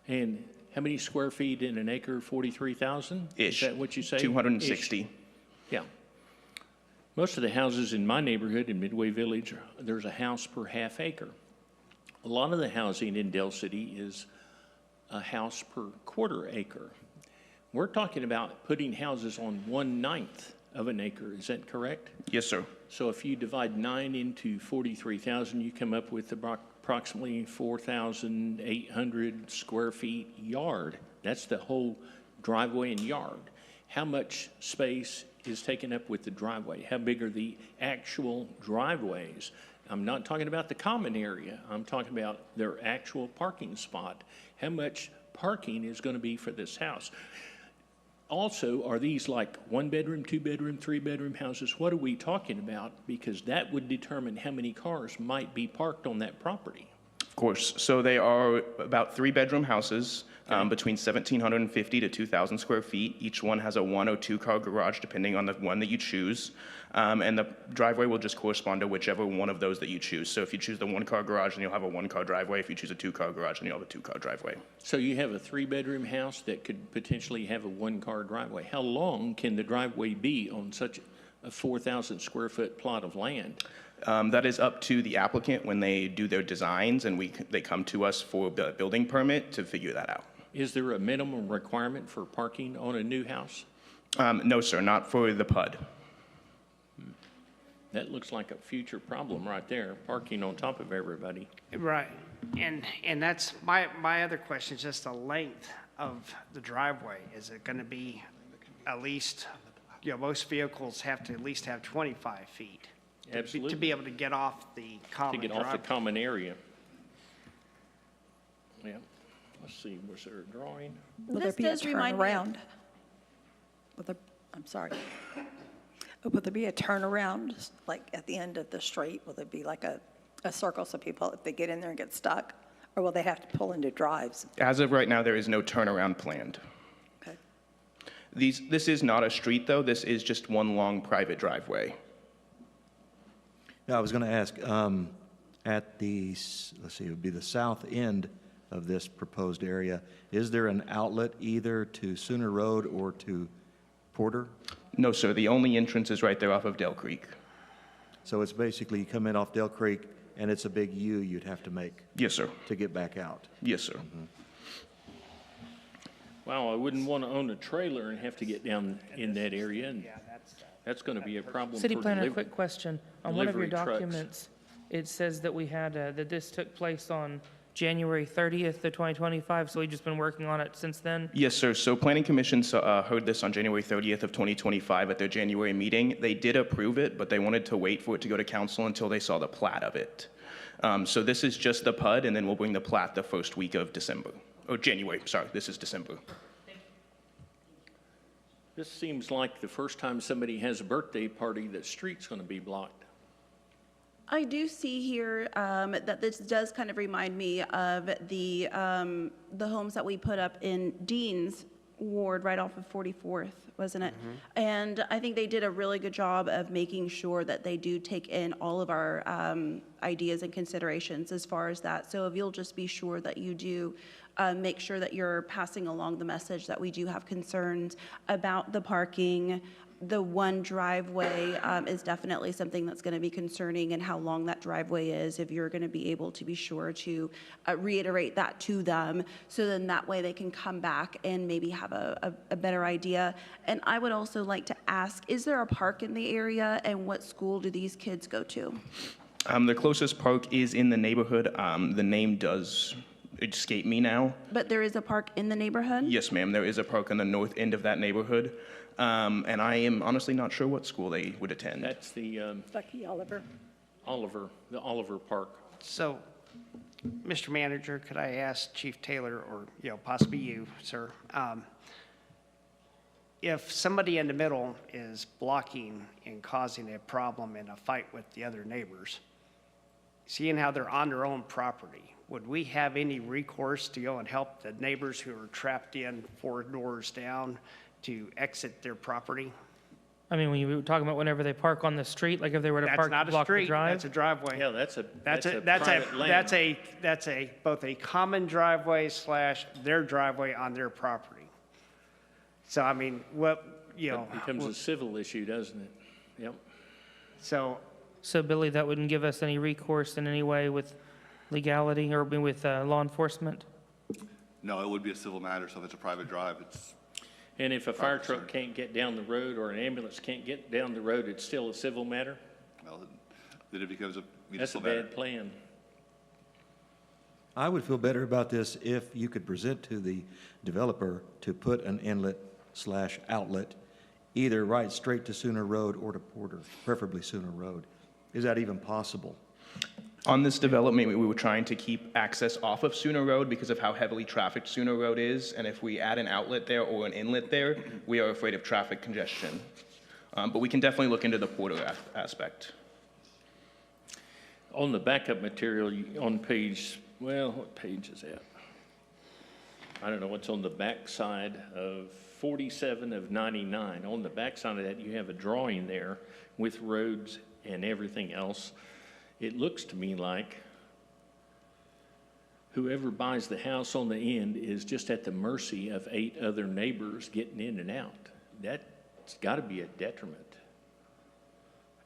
And how many square feet in an acre? 43,000? Ish. Is that what you say? 260. Ish. Yeah. Most of the houses in my neighborhood in Midway Village, there's a house per half acre. A lot of the housing in Dell City is a house per quarter acre. We're talking about putting houses on 1/9 of an acre. Is that correct? Yes, sir. So if you divide 9 into 43,000, you come up with approximately 4,800 square feet yard. That's the whole driveway and yard. How much space is taken up with the driveway? How big are the actual driveways? I'm not talking about the common area. I'm talking about their actual parking spot. How much parking is going to be for this house? Also, are these like 1-bedroom, 2-bedroom, 3-bedroom houses? What are we talking about? Because that would determine how many cars might be parked on that property. Of course. So they are about 3-bedroom houses, between 1,750 to 2,000 square feet. Each one has a 1 or 2 car garage, depending on the one that you choose. And the driveway will just correspond to whichever one of those that you choose. So if you choose the 1-car garage, then you'll have a 1-car driveway. If you choose a 2-car garage, then you'll have a 2-car driveway. So you have a 3-bedroom house that could potentially have a 1-car driveway. How long can the driveway be on such a 4,000 square foot plot of land? That is up to the applicant when they do their designs, and they come to us for the building permit to figure that out. Is there a minimum requirement for parking on a new house? No, sir, not for the PUD. That looks like a future problem right there, parking on top of everybody. Right. And that's my other question is just the length of the driveway. Is it going to be at least, most vehicles have to at least have 25 feet Absolutely. to be able to get off the common To get off the driveway. common area. Yeah. Let's see, was there a drawing? Will there This be a does remind me of- turnaround? I'm sorry. Will there be a turnaround, like at the end of the street? Will there be like a circle so people, if they get in there and get stuck? Or will they have to pull into drives? As of right now, there is no turnaround planned. Okay. This is not a street, though. This is just one long private driveway. Now, I was going to ask, at the, let's see, it would be the south end of this proposed area, is there an outlet either to Sooner Road or to Porter? No, sir. The only entrance is right there off of Dell Creek. So it's basically you come in off Dell Creek, and it's a big U you'd have to make Yes, sir. to get back out. Yes, sir. Wow, I wouldn't want to own a trailer and have to get down in that area, and that's going to be a problem for City planner, delivery. quick question. On one of your delivery trucks. documents, it says that we had, that this took place on January 30th of 2025, so we've just been working on it since then? Yes, sir. So Planning Commission heard this on January 30th of 2025 at their January meeting. They did approve it, but they wanted to wait for it to go to council until they saw the plat of it. So this is just the PUD, and then we'll bring the plat the first week of December, or January, sorry, this is December. This seems like the first time somebody has a birthday party, the street's going to be blocked. I do see here that this does kind of remind me of the homes that we put up in Dean's Ward right off of 44th, wasn't it? And I think they did a really good job of making sure that they do take in all of our ideas and considerations as far as that. So if you'll just be sure that you do make sure that you're passing along the message that we do have concerns about the parking. The one driveway is definitely something that's going to be concerning, and how long that driveway is, if you're going to be able to be sure to reiterate that to them, so then that way they can come back and maybe have a better idea. And I would also like to ask, is there a park in the area, and what school do these kids go to? The closest park is in the neighborhood. The name does escape me now. But there is a park in the neighborhood? Yes, ma'am. There is a park on the north end of that neighborhood. And I am honestly not sure what school they would attend. That's the Lucky Oliver. the Oliver Park. So, Mr. Manager, could I ask Chief Taylor, or, possibly you, sir, if somebody in the middle is blocking and causing a problem in a fight with the other neighbors, seeing how they're on their own property, would we have any recourse to go and help the neighbors who are trapped in 4 doors down to exit their property? I mean, when you were talking about whenever they park on the street, like if they were to park to block the drive? That's a driveway. Yeah, that's a That's both a common driveway / their driveway on their property. So, I mean, It becomes a civil issue, doesn't it? Yep. So, Billy, that wouldn't give us any recourse in any way with legality or with law enforcement? No, it would be a civil matter, so if it's a private drive, it's, And if a fire truck can't get down the road or an ambulance can't get down the road, it's still a civil matter? well, then it becomes a That's a municipal matter. bad plan. I would feel better about this if you could present to the developer to put an inlet/outlet either right straight to Sooner Road or to Porter, preferably Sooner Road. Is that even possible? On this development, we were trying to keep access off of Sooner Road because of how heavily trafficked Sooner Road is. And if we add an outlet there or an inlet there, we are afraid of traffic congestion. But we can definitely look into the Porter aspect. On the backup material, on page, what page is that? I don't know what's on the back side of 47 of 99. On the back side of that, you have a drawing there with roads and everything else. It looks to me like whoever buys the house on the end is just at the mercy of 8 other neighbors getting in and out. That's got to be a detriment.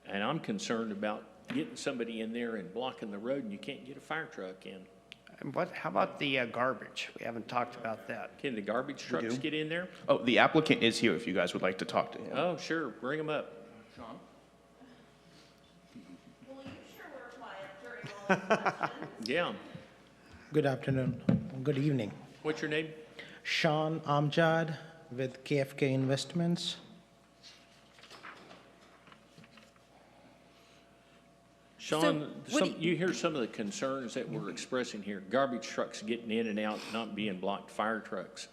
And I'm concerned about getting somebody in there and blocking the road and you can't get a fire truck in. and how about the garbage? We haven't talked about that. Can the garbage trucks get in there? Oh, the applicant is here if you guys would like to talk to him. Oh, sure, bring them up. Sean? Yeah. Good afternoon, good evening. What's your name? Sean Amjad with KFK Investments. Sean, you hear some of the concerns that we're expressing here. Garbage trucks getting in and out, not being blocked, fire trucks.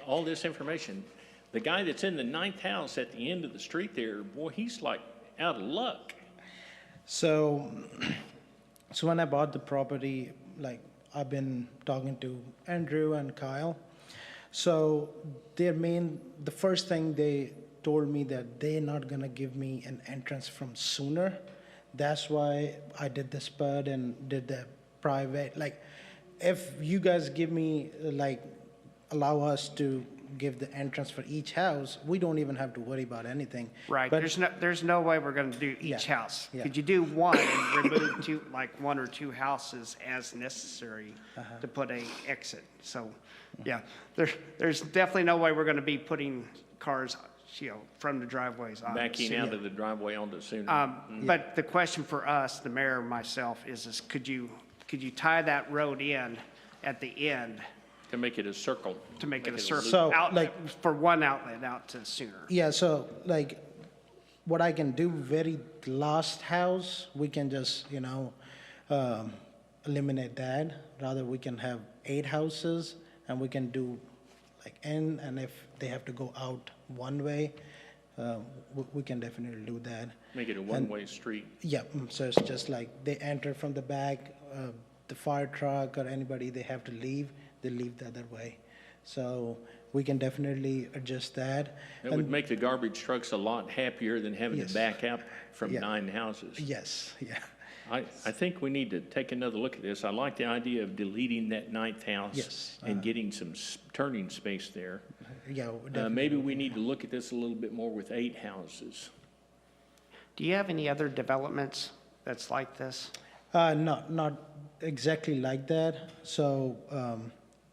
All this information. The guy that's in the 9th house at the end of the street there, boy, he's like out of luck. So when I bought the property, like I've been talking to Andrew and Kyle. So the first thing they told me that they're not gonna give me an entrance from Sooner. That's why I did the spud and did the private, like, if you guys give me, like, allow us to give the entrance for each house, we don't even have to worry about anything. Right, But there's no way we're gonna do each Yeah, house. yeah. Could you do one and remove 1 or 2 houses as necessary to put a exit? So, yeah, there's definitely no way we're gonna be putting cars from the driveways on. Backing out of the driveway onto Sooner. But the question for us, the mayor and myself, is could you tie that road in at the end To make it a circle. to make it a loop. circle So, outlet, for one outlet out to Sooner? Yeah, so like, what I can do, very last house, we can just, eliminate that. Rather, we can have 8 houses, and we can do like in, and if they have to go out one way, we can definitely do that. Make it a one-way street. Yeah, so it's just like they enter from the back, the fire truck or anybody, they have to leave, they leave the other way. So we can definitely adjust that. That would make the garbage trucks a lot happier than having to Yes. back up from Yeah. 9 houses. Yes, yeah. I think we need to take another look at this. I like the idea of deleting that 9th house. Yes, And getting some turning space there. Yeah, Maybe we need to look at this a little bit more with 8 houses. Do you have any other developments that's like this? Not exactly like that. So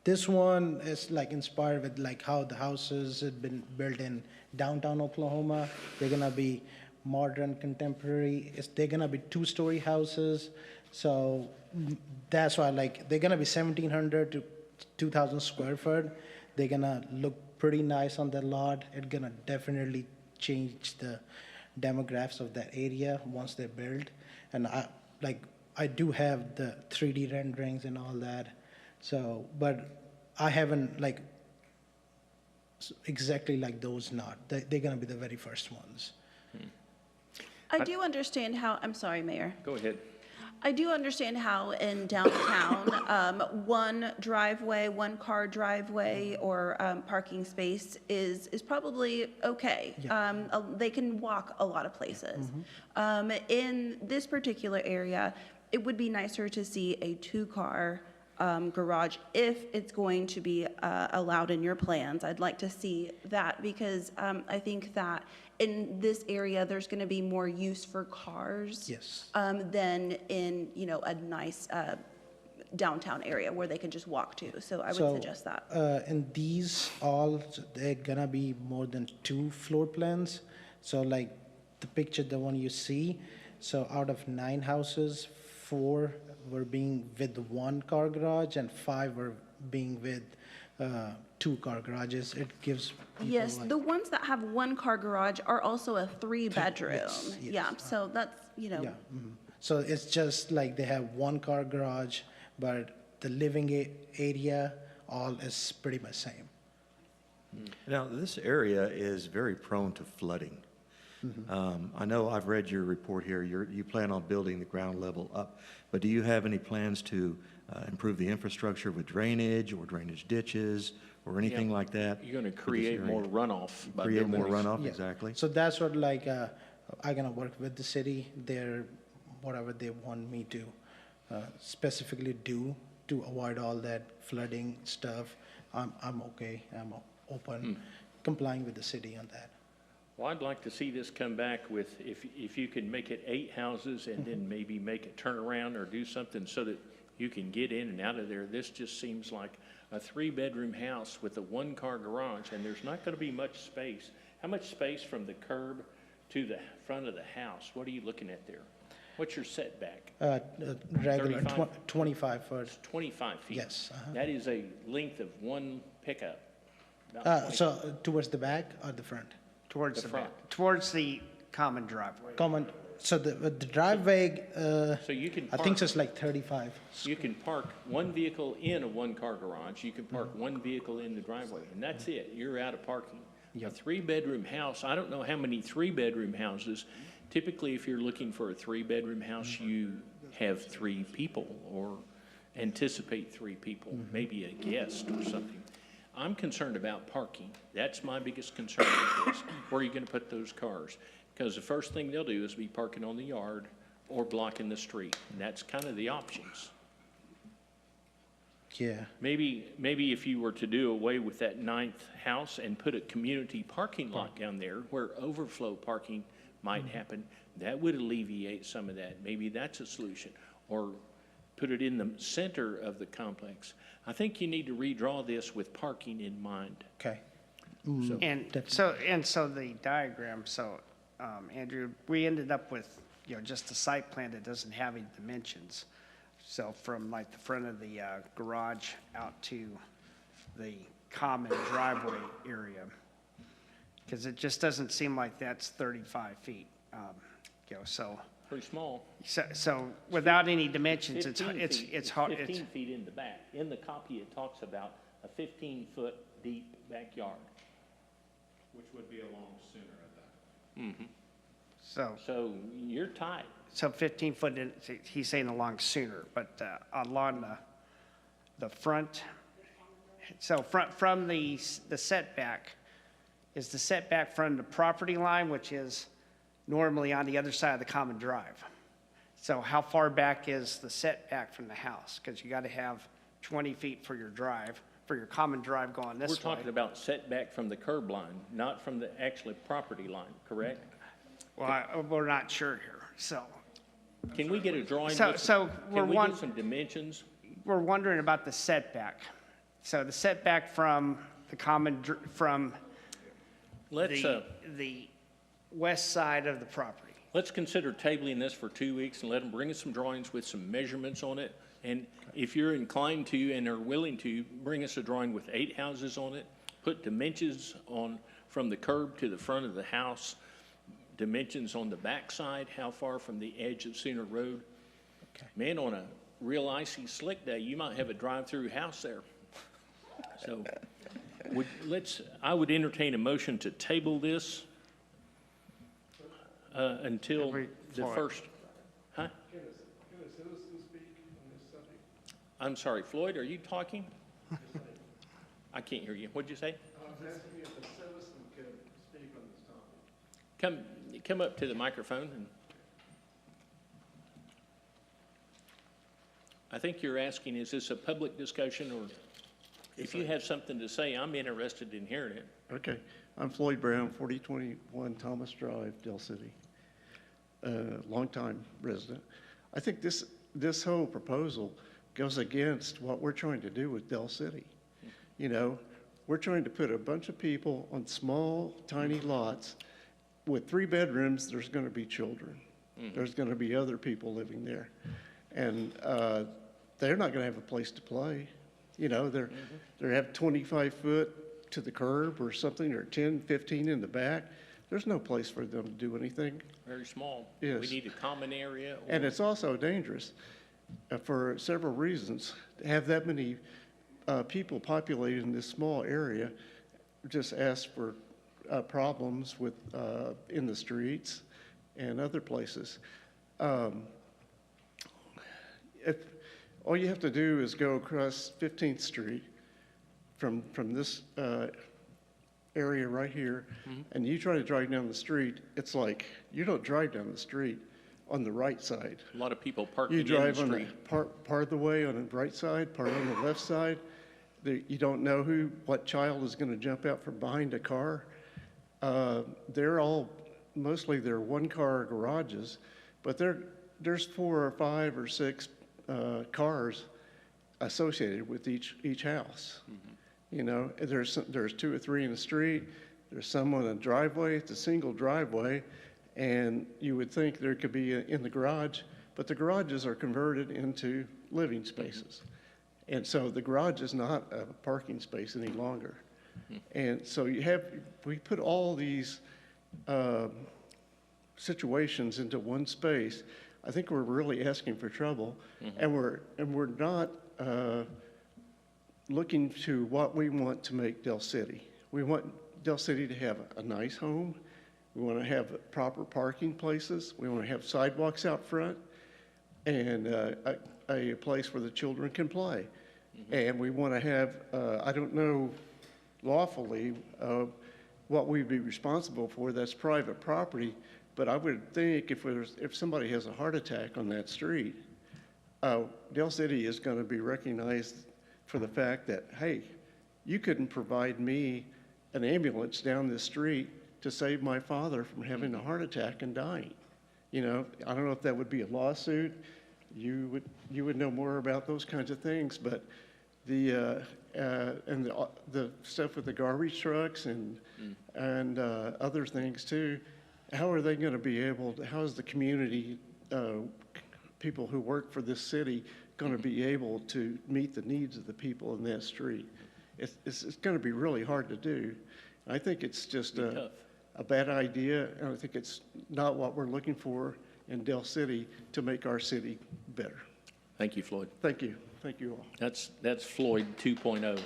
this one is like inspired with like how the houses had been built in downtown Oklahoma. They're gonna be modern, contemporary. They're gonna be 2-story houses. So that's why like they're gonna be 1,700 to 2,000 square foot. They're gonna look pretty nice on the lot. It's gonna definitely change the demographics of that area once they're built. And I do have the 3D renderings and all that. So, but I haven't like exactly like those not. They're gonna be the very first ones. I do understand how, I'm sorry, Mayor. Go ahead. I do understand how in downtown, one driveway, one car driveway or parking space is probably okay. They can walk a lot of places. In this particular area, it would be nicer to see a 2-car garage if it's going to be allowed in your plans. I'd like to see that because I think that in this area, there's going to be more use for cars. Yes. Than in, a nice downtown area where they can just walk to. So I would So, suggest that. And these all, they're gonna be more than 2 floor plans. So like the picture, the one you see, so out of 9 houses, 4 were being with 1-car garage and 5 were being with 2-car garages. It gives people Yes, like- the ones that have 1-car garage are also a 3-bedroom. Yes, yes. Yeah, so that's, Yeah. So it's just like they have 1-car garage, but the living area all is pretty much same. Now, this area is very prone to flooding. I know I've read your report here. You plan on building the ground level up, but do you have any plans to improve the infrastructure with drainage or drainage ditches or anything like that? You're going to for this create more area? runoff by Create more building these. runoff, Yeah. exactly. So that's what like, I'm gonna work with the city, whatever they want me to specifically do to avoid all that flooding stuff. I'm okay, I'm open, complying with the city on that. Well, I'd like to see this come back with, if you can make it 8 houses and then maybe make a turnaround or do something so that you can get in and out of there. This just seems like a 3-bedroom house with a 1-car garage, and there's not gonna be much space. How much space from the curb to the front of the house? What are you looking at there? What's your setback? Regular, 35? 25 foot. 25 feet? Yes, That is a length of one pickup. about 20 So towards the back or the front? Towards The the back, front. towards the common driveway. Common, so the driveway, So you can I think park, it's like 35. you can park one vehicle in a 1-car garage, you can park one vehicle in the driveway, and that's it, you're out of parking. A 3-bedroom house, I don't know how many 3-bedroom houses, typically if you're looking for a 3-bedroom house, you have 3 people, or anticipate 3 people, maybe a guest or something. I'm concerned about parking, that's my biggest concern with this, where are you gonna put those cars? Because the first thing they'll do is be parking on the yard or blocking the street, and that's kind of the options. Yeah. Maybe if you were to do away with that 9th house and put a community parking lot down there where overflow parking might happen, that would alleviate some of that. Maybe that's a solution. Or put it in the center of the complex. I think you need to redraw this with parking in mind. Okay. So- And so the diagram, so, Andrew, we ended up with, just a site plan that doesn't have any dimensions. So from like the front of the garage out to the common driveway area. Because it just doesn't seem like that's 35 feet, so. Pretty small. So without any dimensions, 15 it's feet. hard. 15 feet in the back. In the copy, it talks about a 15-foot deep backyard. Which would be along Sooner at that. So you're tight. So 15 foot, he's saying along Sooner, but along the front, so from the setback, is the setback from the property line, which is normally on the other side of the common drive. So how far back is the setback from the house? Because you got to have 20 feet for your drive, for your common drive going this way. We're talking about setback from the curb line, not from the actual property line, correct? Well, we're not sure here, so. Can we get a drawing? So- with- so we're Can we one- get some dimensions? We're wondering about the setback. So the setback from the from Let's, the west side of the property. let's consider tabling this for 2 weeks and let them bring us some drawings with some measurements on it. And if you're inclined to and are willing to, bring us a drawing with 8 houses on it, put dimensions on from the curb to the front of the house, dimensions on the back side, how far from the edge of Sooner Road. Man, on a real icy slick day, you might have a drive-through house there. So I would entertain a motion to table this until the first. Huh? Can a citizen speak on this subject? I'm sorry, Floyd, are you talking? I can't hear you. What'd you say? I was asking if a citizen could speak on this topic. Come up to the microphone and. I think you're asking, is this a public discussion, or if you have something to say, I'm interested in hearing it. Okay. I'm Floyd Brown, 4021 Thomas Drive, Dell City. Longtime resident. I think this whole proposal goes against what we're trying to do with Dell City. We're trying to put a bunch of people on small, tiny lots. With 3 bedrooms, there's going to be children. There's going to be other people living there. And they're not going to have a place to play. They have 25 foot to the curb or something, or 10, 15 in the back. There's no place for them to do anything. Very small. Yes. We need a common area. And it's also dangerous for several reasons. To have that many people populating this small area just adds for problems with in the streets and other places. If all you have to do is go across 15th Street from this area right here, and you try to drive down the street, it's like you don't drive down the street on the right side. A lot of people parking You in the drive on street. part of the way on the right side, part on the left side. You don't know what child is going to jump out from behind a car. Mostly they're one-car garages, but there's 4 or 5 or 6 cars associated with each house. There's 2 or 3 in the street. There's some on a driveway. It's a single driveway, and you would think there could be in the garage, but the garages are converted into living spaces. And so the garage is not a parking space any longer. And so we put all these situations into one space. I think we're really asking for trouble, and we're not looking to what we want to make Dell City. We want Dell City to have a nice home. We want to have proper parking places. We want to have sidewalks out front, and a place where the children can play. And we want to have, I don't know lawfully what we'd be responsible for. That's private property. But I would think if somebody has a heart attack on that street, Dell City is going to be recognized for the fact that, hey, you couldn't provide me an ambulance down this street to save my father from having a heart attack and dying. I don't know if that would be a lawsuit. You would know more about those kinds of things, but the stuff with the garbage trucks and other things too. How are they going to be able to, how is the community, people who work for this city going to be able to meet the needs of the people in that street? It's going to be really hard to do. I think it's just a bad idea, and I think it's not what we're looking for in Del City to make our city better. Thank you, Floyd. Thank you. Thank you all. That's Floyd 2.0.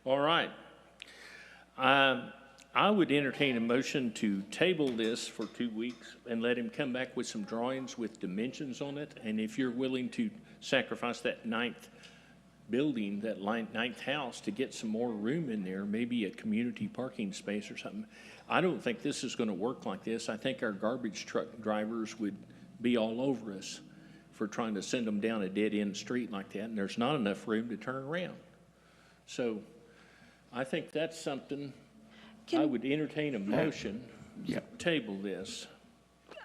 All right. I would entertain a motion to table this for 2 weeks and let him come back with some drawings with dimensions on it. And if you're willing to sacrifice that ninth building, that ninth house, to get some more room in there, maybe a community parking space or something. I don't think this is going to work like this. I think our garbage truck drivers would be all over us for trying to send them down a dead-end street like that, and there's not enough room to turn around. So I think that's something I would entertain a motion to table this.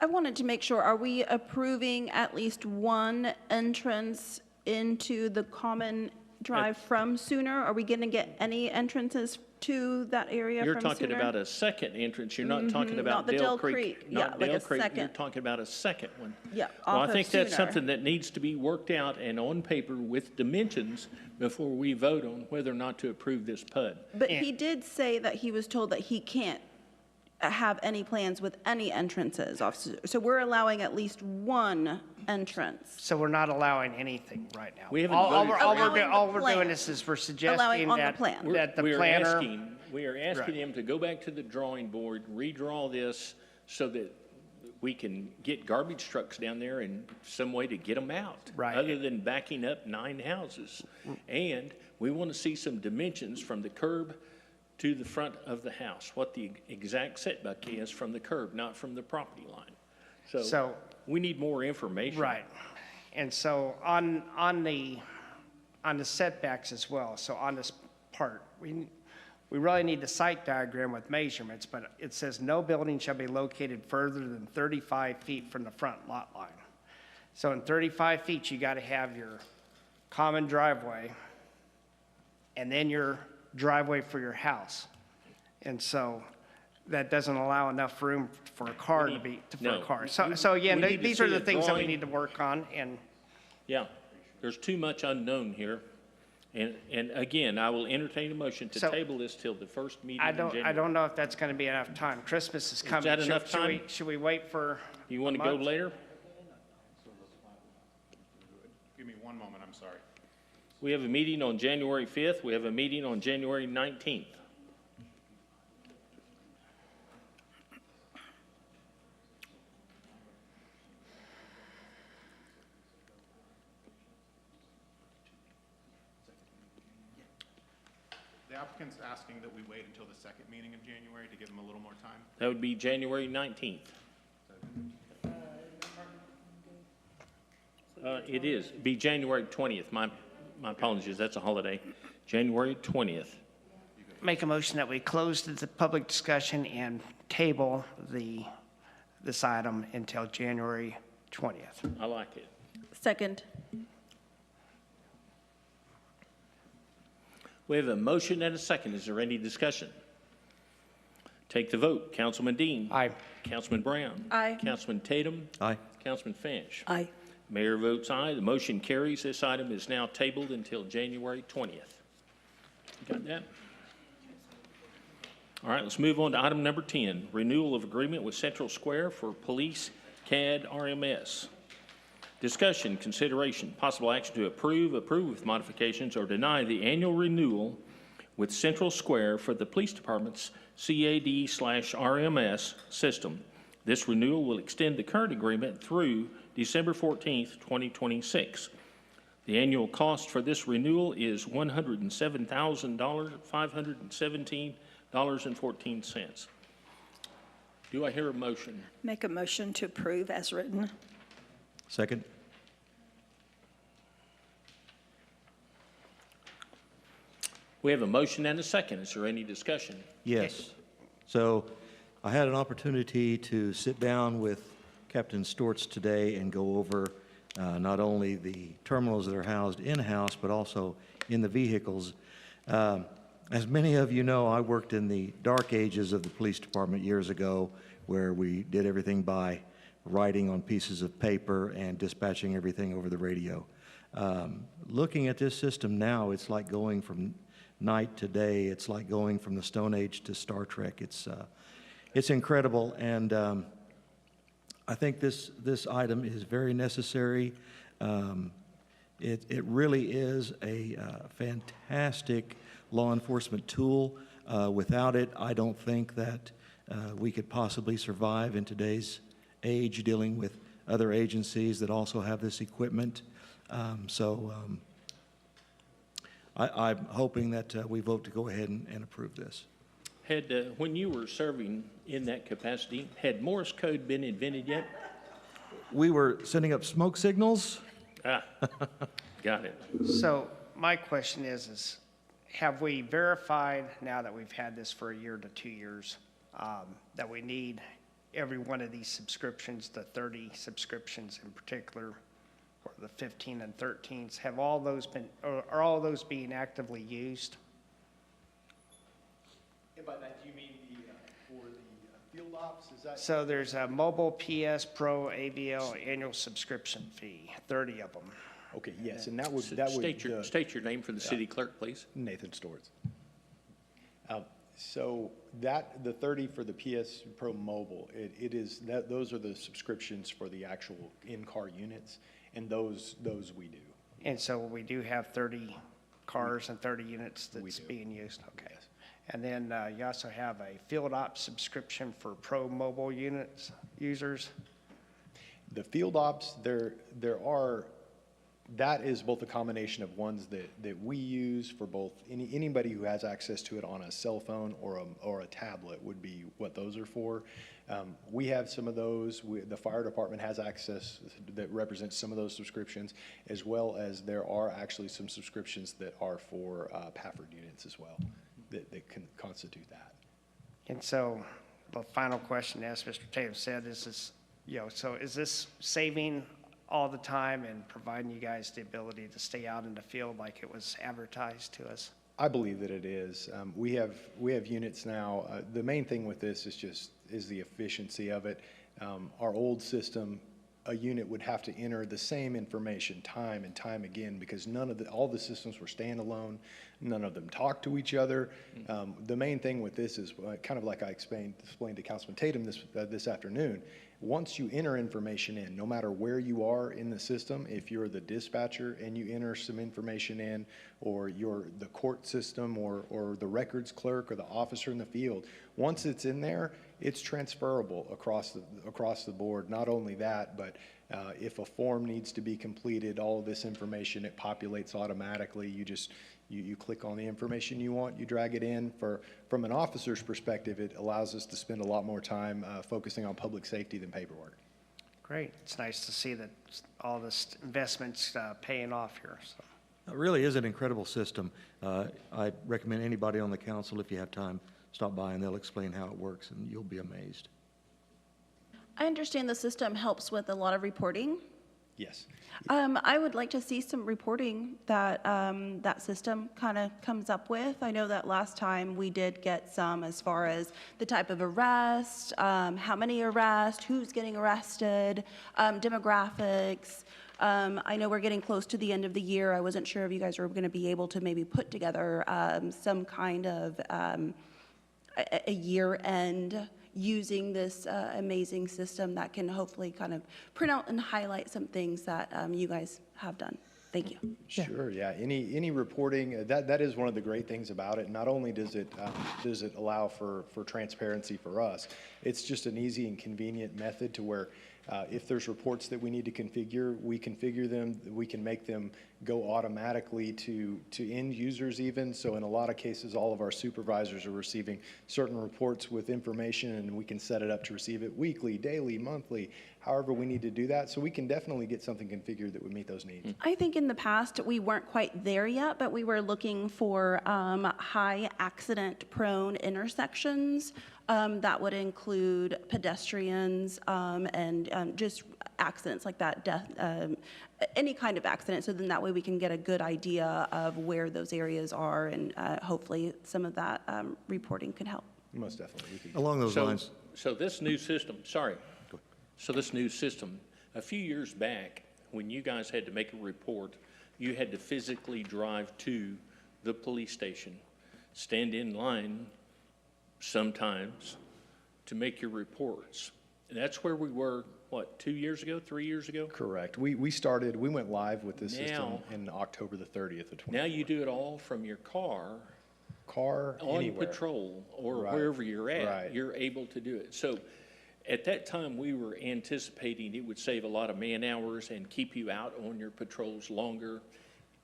I wanted to make sure, are we approving at least one entrance into the common drive from Sooner? Are we going to get any entrances to that area You're from talking Sooner? about a second entrance. You're not talking about not the Dale Dell Creek. Creek. Not Yeah, like Dale a Creek. You're second. talking about a second one. Yeah, Well, off I of think that's Sooner. something that needs to be worked out and on paper with dimensions before we vote on whether or not to approve this PUD. But he did say that he was told that he can't have any plans with any entrances off. So we're allowing at least one entrance. So we're not allowing anything right now. We haven't All voted. all we're plan. doing is we're Allowing suggesting on the that, plan. that the We are planner. asking Right. him to go back to the drawing board, redraw this so that we can get garbage trucks down there and some way to get them out. Right. Other than backing up 9 houses. And we want to see some dimensions from the curb to the front of the house, what the exact setback is from the curb, not from the property line. So we need more information. Right. And so on the setbacks as well, so on this part, we really need the site diagram with measurements, but it says no building shall be located further than 35 feet from the front lot line. So in 35 feet, you got to have your common driveway and then your driveway for your house. And so that doesn't allow enough room for a car to be, for a car. So again, we need to these are see the a things that we drawing. need to work on, and Yeah, there's too much unknown here. And again, I will entertain a motion to So- table this till the first meeting I in don't January. know if that's gonna be enough time. Christmas is coming. that enough time? Should we wait for You want to a go month? later? Give me one moment, I'm sorry. We have a meeting on January 5th. We have a meeting on January 19th. The applicant's asking that we wait until the second meeting of January to give them a little more time. That would be January 19th. It is, be January 20th. My apologies, that's a holiday. January 20th. Make a motion that we close the public discussion and table this item until January 20th. I like it. Second. We have a motion and a second. Is there any discussion? Take the vote. Councilman Dean. Aye. Councilman Brown. Aye. Councilman Tatum. Aye. Councilman Finch. Aye. Mayor votes aye. The motion carries. This item is now tabled until January 20th. You got that? All right, let's move on to item number 10, renewal of agreement with Central Square for Police CAD RMS. Discussion, consideration, possible action to approve with modifications, or deny the annual renewal with Central Square for the Police Department's CAD/RMS system. This renewal will extend the current agreement through December 14th, 2026. The annual cost for this renewal is $107,517.14. Do I hear a motion? Make a motion to approve as written. Second? We have a motion and a second. Is there any discussion? Yes. So I had an opportunity to sit down with Captain Storts today and go over not only the terminals that are housed in-house, but also in the vehicles. As many of you know, I worked in the dark ages of the police department years ago, where we did everything by writing on pieces of paper and dispatching everything over the radio. Looking at this system now, it's like going from night to day. It's like going from the Stone Age to Star Trek. It's incredible, and I think this item is very necessary. It really is a fantastic law enforcement tool. Without it, I don't think that we could possibly survive in today's age, dealing with other agencies that also have this equipment. I'm hoping that we vote to go ahead and approve this. When you were serving in that capacity, had Morse code been invented yet? We were sending up smoke signals. Got it. So my question is have we verified, now that we've had this for a year to 2 years, that we need every one of these subscriptions, the 30 subscriptions in particular, or the 15 and 13s, have all those been, or are all those being actively used? And by that, do you mean for the field ops? Is that? So there's a mobile PS Pro AVL annual subscription fee, 30 of them. Okay, yes, and that would, State your name for the city clerk, please. Nathan Storts. So the 30 for the PS Pro Mobile, it is, those are the subscriptions for the actual in-car units, and those we do. And so we do have 30 cars and 30 units that's being used? Okay. Yes. And then you also have a field ops subscription for Pro Mobile units users? The field ops, there are, that is both a combination of ones that we use for both, anybody who has access to it on a cell phone or a tablet would be what those are for. We have some of those. The fire department has access that represents some of those subscriptions, as well as there are actually some subscriptions that are for Pafford units as well that can constitute that. And so the final question, as Mr. Tatum said, is this saving all the time and providing you guys the ability to stay out in the field like it was advertised to us? I believe that it is. We have units now. The main thing with this is the efficiency of it. Our old system, a unit would have to enter the same information time and time again because all the systems were standalone. None of them talked to each other. The main thing with this is kind of like I explained to Councilman Tatum this afternoon. Once you enter information in, no matter where you are in the system, if you're the dispatcher and you enter some information in, or you're the court system or the records clerk or the officer in the field, once it's in there, it's transferable across the board. Not only that, but if a form needs to be completed, all of this information, it populates automatically. You click on the information you want, you drag it in. From an officer's perspective, it allows us to spend a lot more time focusing on public safety than paperwork. Great. It's nice to see that all this investment's paying off here. So. It really is an incredible system. I recommend anybody on the council, if you have time, stop by and they'll explain how it works and you'll be amazed. I understand the system helps with a lot of reporting. Yes. I would like to see some reporting that that system kind of comes up with. I know that last time we did get some as far as the type of arrest, how many arrests, who's getting arrested, demographics. I know we're getting close to the end of the year. I wasn't sure if you guys were going to be able to maybe put together some kind of a year-end using this amazing system that can hopefully kind of print out and highlight some things that you guys have done. Thank you. Sure, yeah. Any reporting, that is one of the great things about it. Not only does it allow for transparency for us, it's just an easy and convenient method to where if there's reports that we need to configure, we configure them. We can make them go automatically to end users even. So in a lot of cases, all of our supervisors are receiving certain reports with information, and we can set it up to receive it weekly, daily, monthly, however we need to do that. So we can definitely get something configured that would meet those needs. I think in the past, we weren't quite there yet, but we were looking for high accident prone intersections that would include pedestrians and just accidents like that, death, any kind of accident. So then that way we can get a good idea of where those areas are, and hopefully some of that reporting can help. Most definitely. Along those lines. So this new system, so this new system, a few years back, when you guys had to make a report, you had to physically drive to the police station, stand in line sometimes to make your reports. And that's where we were, what, 2 years ago, 3 years ago? Correct. We went live with this system in October the 30th of 2020. Now you do it all from your car. On anywhere. Patrol or Right. wherever you're at, Right. you're able to do it. So at that time, we were anticipating it would save a lot of man hours and keep you out on your patrols longer.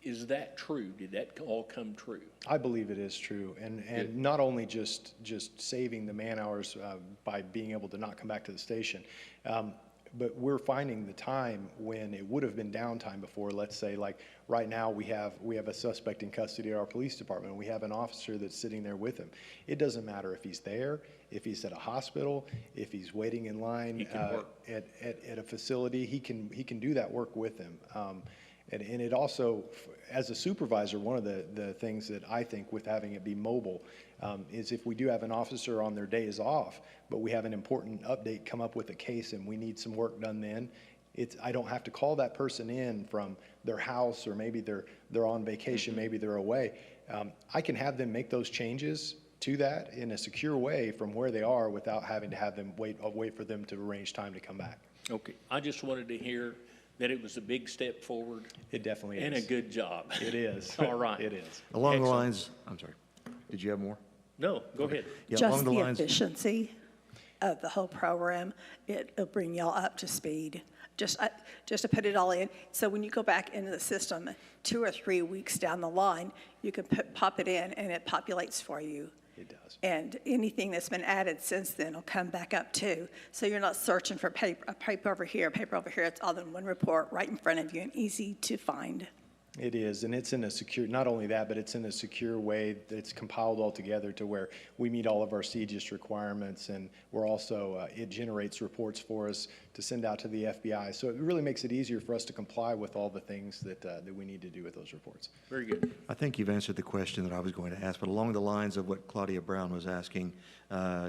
Is that true? Did that all come true? I believe it is true, and not only just saving the man hours by being able to not come back to the station, but we're finding the time when it would have been downtime before. Let's say, like right now, we have a suspect in custody at our police department. We have an officer that's sitting there with him. It doesn't matter if he's there, if he's at a hospital, if he's waiting in line at a facility. He can do that work with him. And it also, as a supervisor, one of the things that I think with having it be mobile is if we do have an officer on their days off, but we have an important update come up with a case and we need some work done then, I don't have to call that person in from their house, or maybe they're on vacation, maybe they're away. I can have them make those changes to that in a secure way from where they are without having to have them wait for them to arrange time to come back. Okay, I just wanted to hear that it was a big step forward. It definitely is. And a good job. It is. All right. It is. Along the lines, I'm sorry, did you have more? No, go ahead. Yeah, Just along the the lines. efficiency of the whole program, it'll bring y'all up to speed. Just to put it all in. So when you go back into the system 2 or 3 weeks down the line, you can pop it in and it populates for you. It does. And anything that's been added since then will come back up too. So you're not searching for a paper over here, paper over here. It's all in one report right in front of you and easy to find. It is, and it's in a secure, not only that, but it's in a secure way that's compiled all together to where we meet all of our CGIS requirements, and we're also, it generates reports for us to send out to the FBI. So it really makes it easier for us to comply with all the things that we need to do with those reports. Very good. I think you've answered the question that I was going to ask, but along the lines of what Claudia Brown was asking,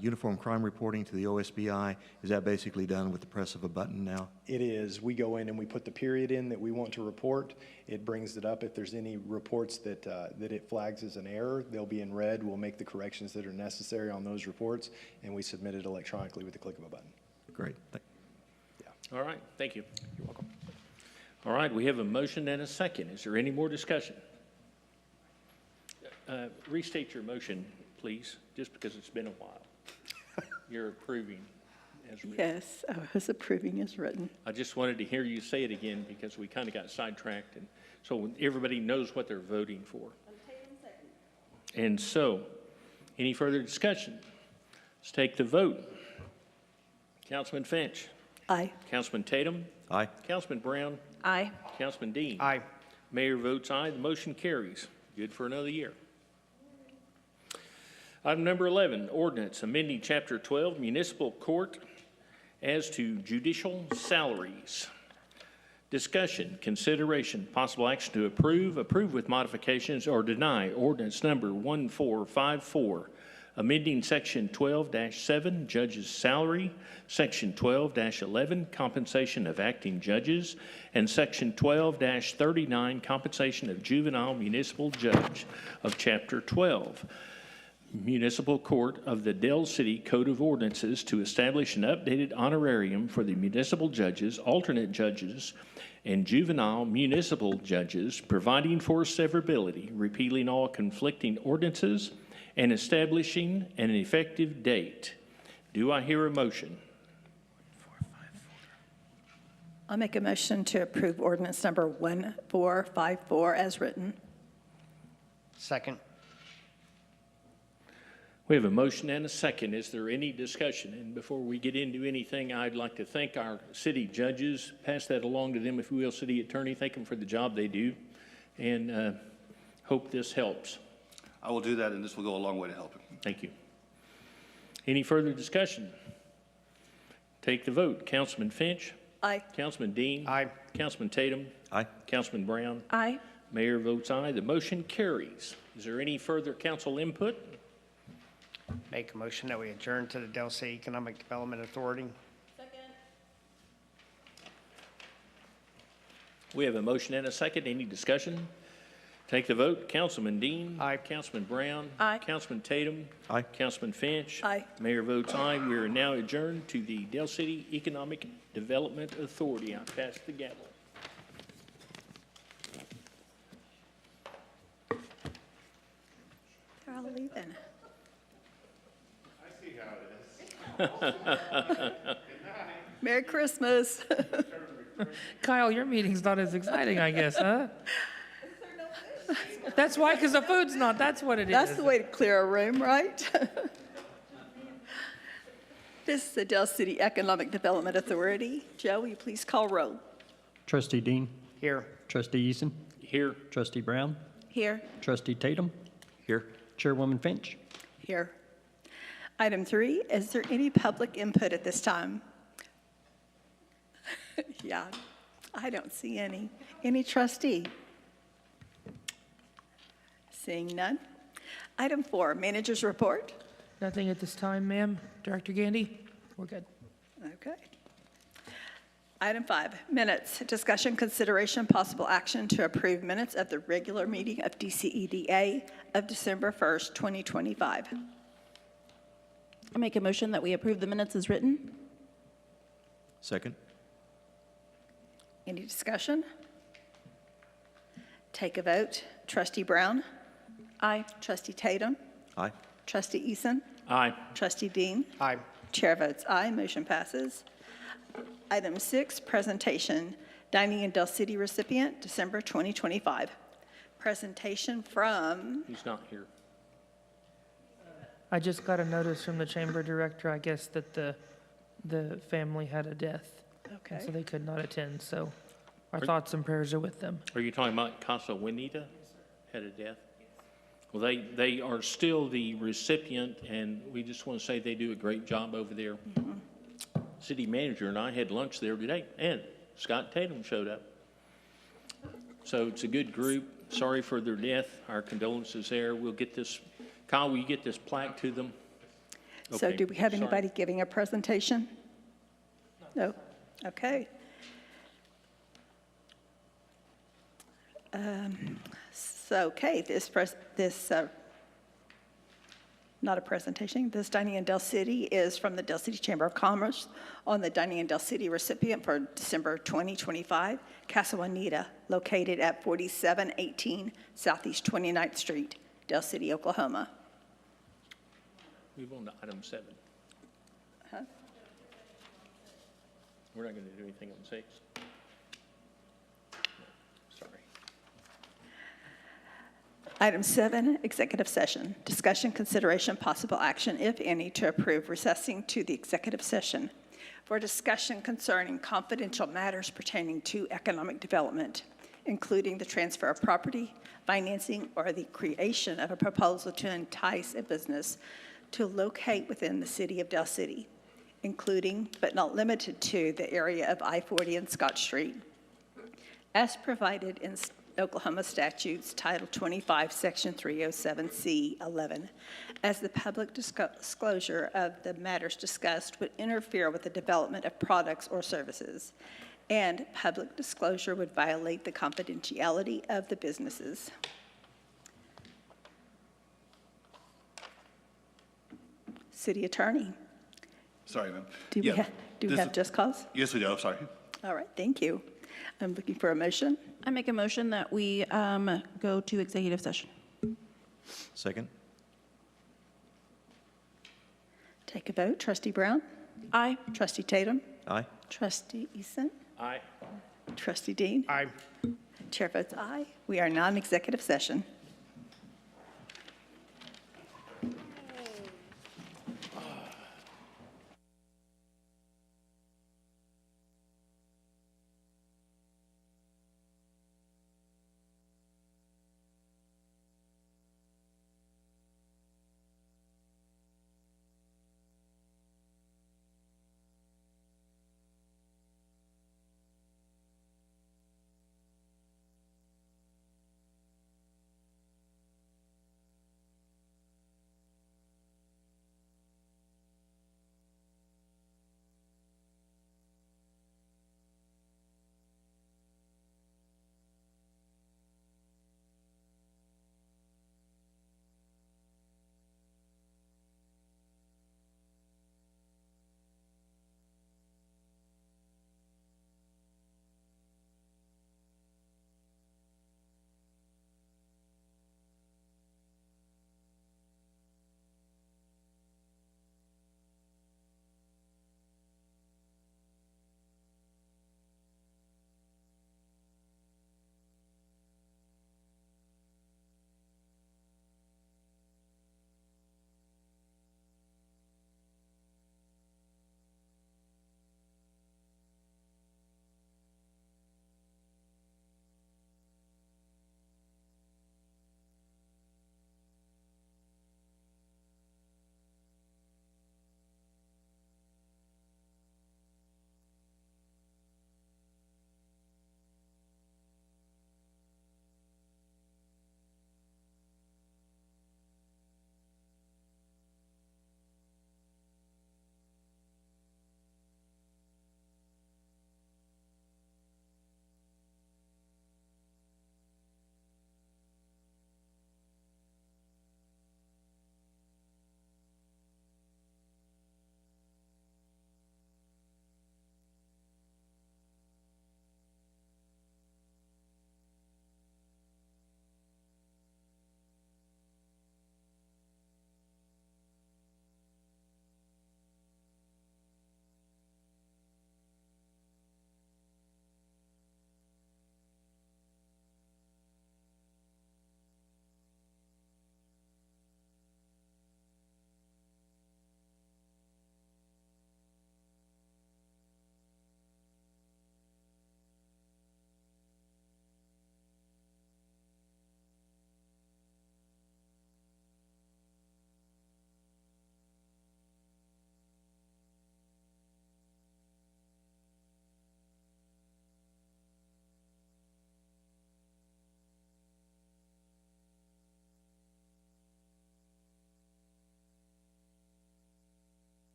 uniform crime reporting to the OSBI, is that basically done with the press of a button now? It is. We go in and we put the period in that we want to report. It brings it up. If there's any reports that it flags as an error, they'll be in red. We'll make the corrections that are necessary on those reports, and we submit it electronically with the click of a button. Great. All right, thank you. You're welcome. All right, we have a motion and a second. Is there any more discussion? Restate your motion, please, just because it's been a while. You're approving as written. Yes, I was approving as written. I just wanted to hear you say it again because we kind of got sidetracked, and so everybody knows what they're voting for. And so, any further discussion? Let's take the vote. Councilman Finch. Aye. Councilman Tatum. Aye. Councilman Brown. Aye. Councilman Dean. Aye. Mayor votes aye. The motion carries. Good for another year. Item number 11, ordinance amending Chapter 12 Municipal Court as to judicial salaries. Discussion, consideration, possible action to approve with modifications, or deny ordinance number 1454, amending Section 12-7, Judges' Salary, Section 12-11, Compensation of Acting Judges, and Section 12-39, Compensation of Juvenile Municipal Judge of Chapter 12, Municipal Court of the Dell City Code of Ordinances to establish an updated honorarium for the municipal judges, alternate judges, and juvenile municipal judges, providing for severability, repealing all conflicting ordinances, and establishing an effective date. Do I hear a motion? I'll make a motion to approve ordinance number 1454 as written. Second. We have a motion and a second. Is there any discussion? And before we get into anything, I'd like to thank our city judges. Pass that along to them, if you will, city attorney. Thank them for the job they do, and hope this helps. I will do that, and this will go a long way to helping. Thank you. Any further discussion? Take the vote. Councilman Finch. Aye. Councilman Dean. Aye. Councilman Tatum. Aye. Councilman Brown. Aye. Mayor votes aye. The motion carries. Is there any further council input? Make a motion that we adjourn to the Del City Economic Development Authority. We have a motion and a second. Any discussion? Take the vote. Councilman Dean. Aye. Councilman Brown. Aye. Councilman Tatum. Aye. Councilman Finch. Aye. Mayor votes aye. We are now adjourned to the Del City Economic Development Authority. I pass the gavel. They're all leaving. I see how it is. Merry Christmas. Kyle, your meeting's not as exciting, I guess, huh? That's why, because the food's not, that's what it is. That's the way to clear a room, right? This is the Del City Economic Development Authority. Joe, will you please call roll? Trustee Dean. Here. Trustee Eason. Here. Trustee Brown. Here. Trustee Tatum. Here. Chairwoman Finch. Here. Item 3, is there any public input at this time? Yeah, I don't see any. Any trustee? Seeing none. Item 4, managers report. Nothing at this time, ma'am. Director Gandy, we're good. Okay. Item 5, minutes. Discussion, consideration, possible action to approve minutes of the regular meeting of DCEDA of December 1st, 2025. I make a motion that we approve the minutes as written. Second. Any discussion? Take a vote. Trustee Brown? Aye. Trustee Tatum? Aye. Trustee Eason? Aye. Trustee Dean? Aye. Chair votes aye, motion passes. Item 6, presentation, Dining in Del City recipient, December 2025. Presentation from, He's not here. I just got a notice from the chamber director, I guess, that the family had a death. Okay. And so they could not attend, so our Are- thoughts and prayers are with them. Are you talking about Casa Juanita had a death? Well, they are still the recipient, and we just want to say they do a great job over there. City manager and I had lunch there today, and Scott Tatum showed up. So it's a good group. Sorry for their death. Our condolences there. We'll get this, Kyle, will you get this plaque to them? so Okay, do we have sorry. anybody giving a presentation? No? Okay. Okay, not a presentation, this Dining in Del City is from the Del City Chamber of Commerce on the Dining in Del City recipient for December 2025, Casa Juanita, located at 4718 Southeast 29th Street, Del City, Oklahoma. Move on to item 7. Huh? We're not going to do anything on 6. Sorry. Item 7, executive session. Discussion, consideration, possible action, if any, to approve recessing to the executive session for discussion concerning confidential matters pertaining to economic development, including the transfer of property, financing, or the creation of a proposal to entice a business to locate within the city of Del City, including but not limited to the area of I-40 and Scott Street, as provided in Oklahoma statutes Title 25, Section 307C 11, as the public disclosure of the matters discussed would interfere with the development of products or services, and public disclosure would violate the confidentiality of the businesses. City Attorney, Sorry, ma'am. do we Yeah, this- have just cause? Yes, we do, sorry. All right, thank you. I'm looking for a motion. I make a motion that we go to executive session. Second. Take a vote. Trustee Brown? Aye. Trustee Tatum? Aye. Trustee Eason? Aye. Trustee Dean? Aye. Chair votes aye. We are non-executive session.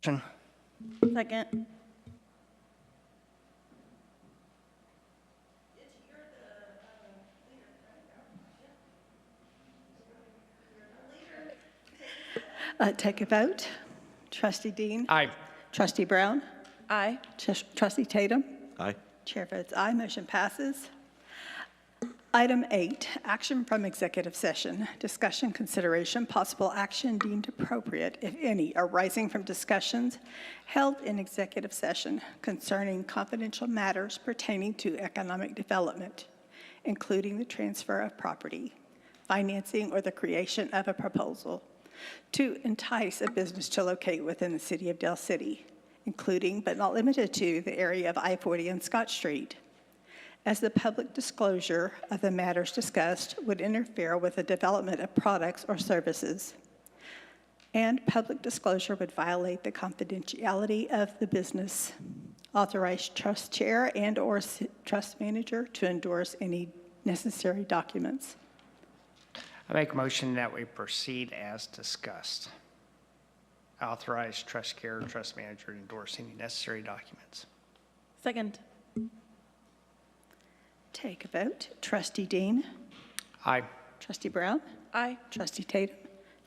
Second. Take a vote. Trustee Dean? Aye. Trustee Brown? Aye. Trustee Tatum? Aye. Chair votes aye, motion passes. Item 8, action from executive session. Discussion, consideration, possible action deemed appropriate, if any, arising from discussions held in executive session concerning confidential matters pertaining to economic development, including the transfer of property, financing, or the creation of a proposal to entice a business to locate within the city of Del City, including but not limited to the area of I-40 and Scott Street, as the public disclosure of the matters discussed would interfere with the development of products or services, and public disclosure would violate the confidentiality of the business. Authorize trust chair and/or trust manager to endorse any necessary documents. I make a motion that we proceed as discussed. Authorize trust chair, trust manager to endorse any necessary documents. Second. Take a vote. Trustee Dean? Aye. Trustee Brown? Aye. Trustee Tatum?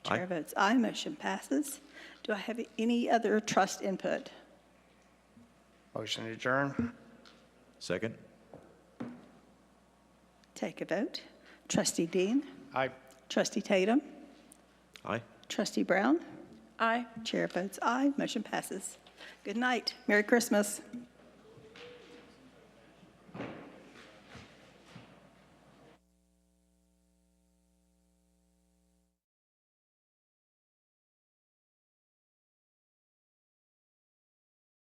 Chair Aye. votes aye, motion passes. Do I have any other trust input? Motion to adjourn. Second? Take a vote. Trustee Dean? Aye. Trustee Tatum? Aye. Trustee Brown? Aye. Chair votes aye, motion passes. Good night. Merry Christmas.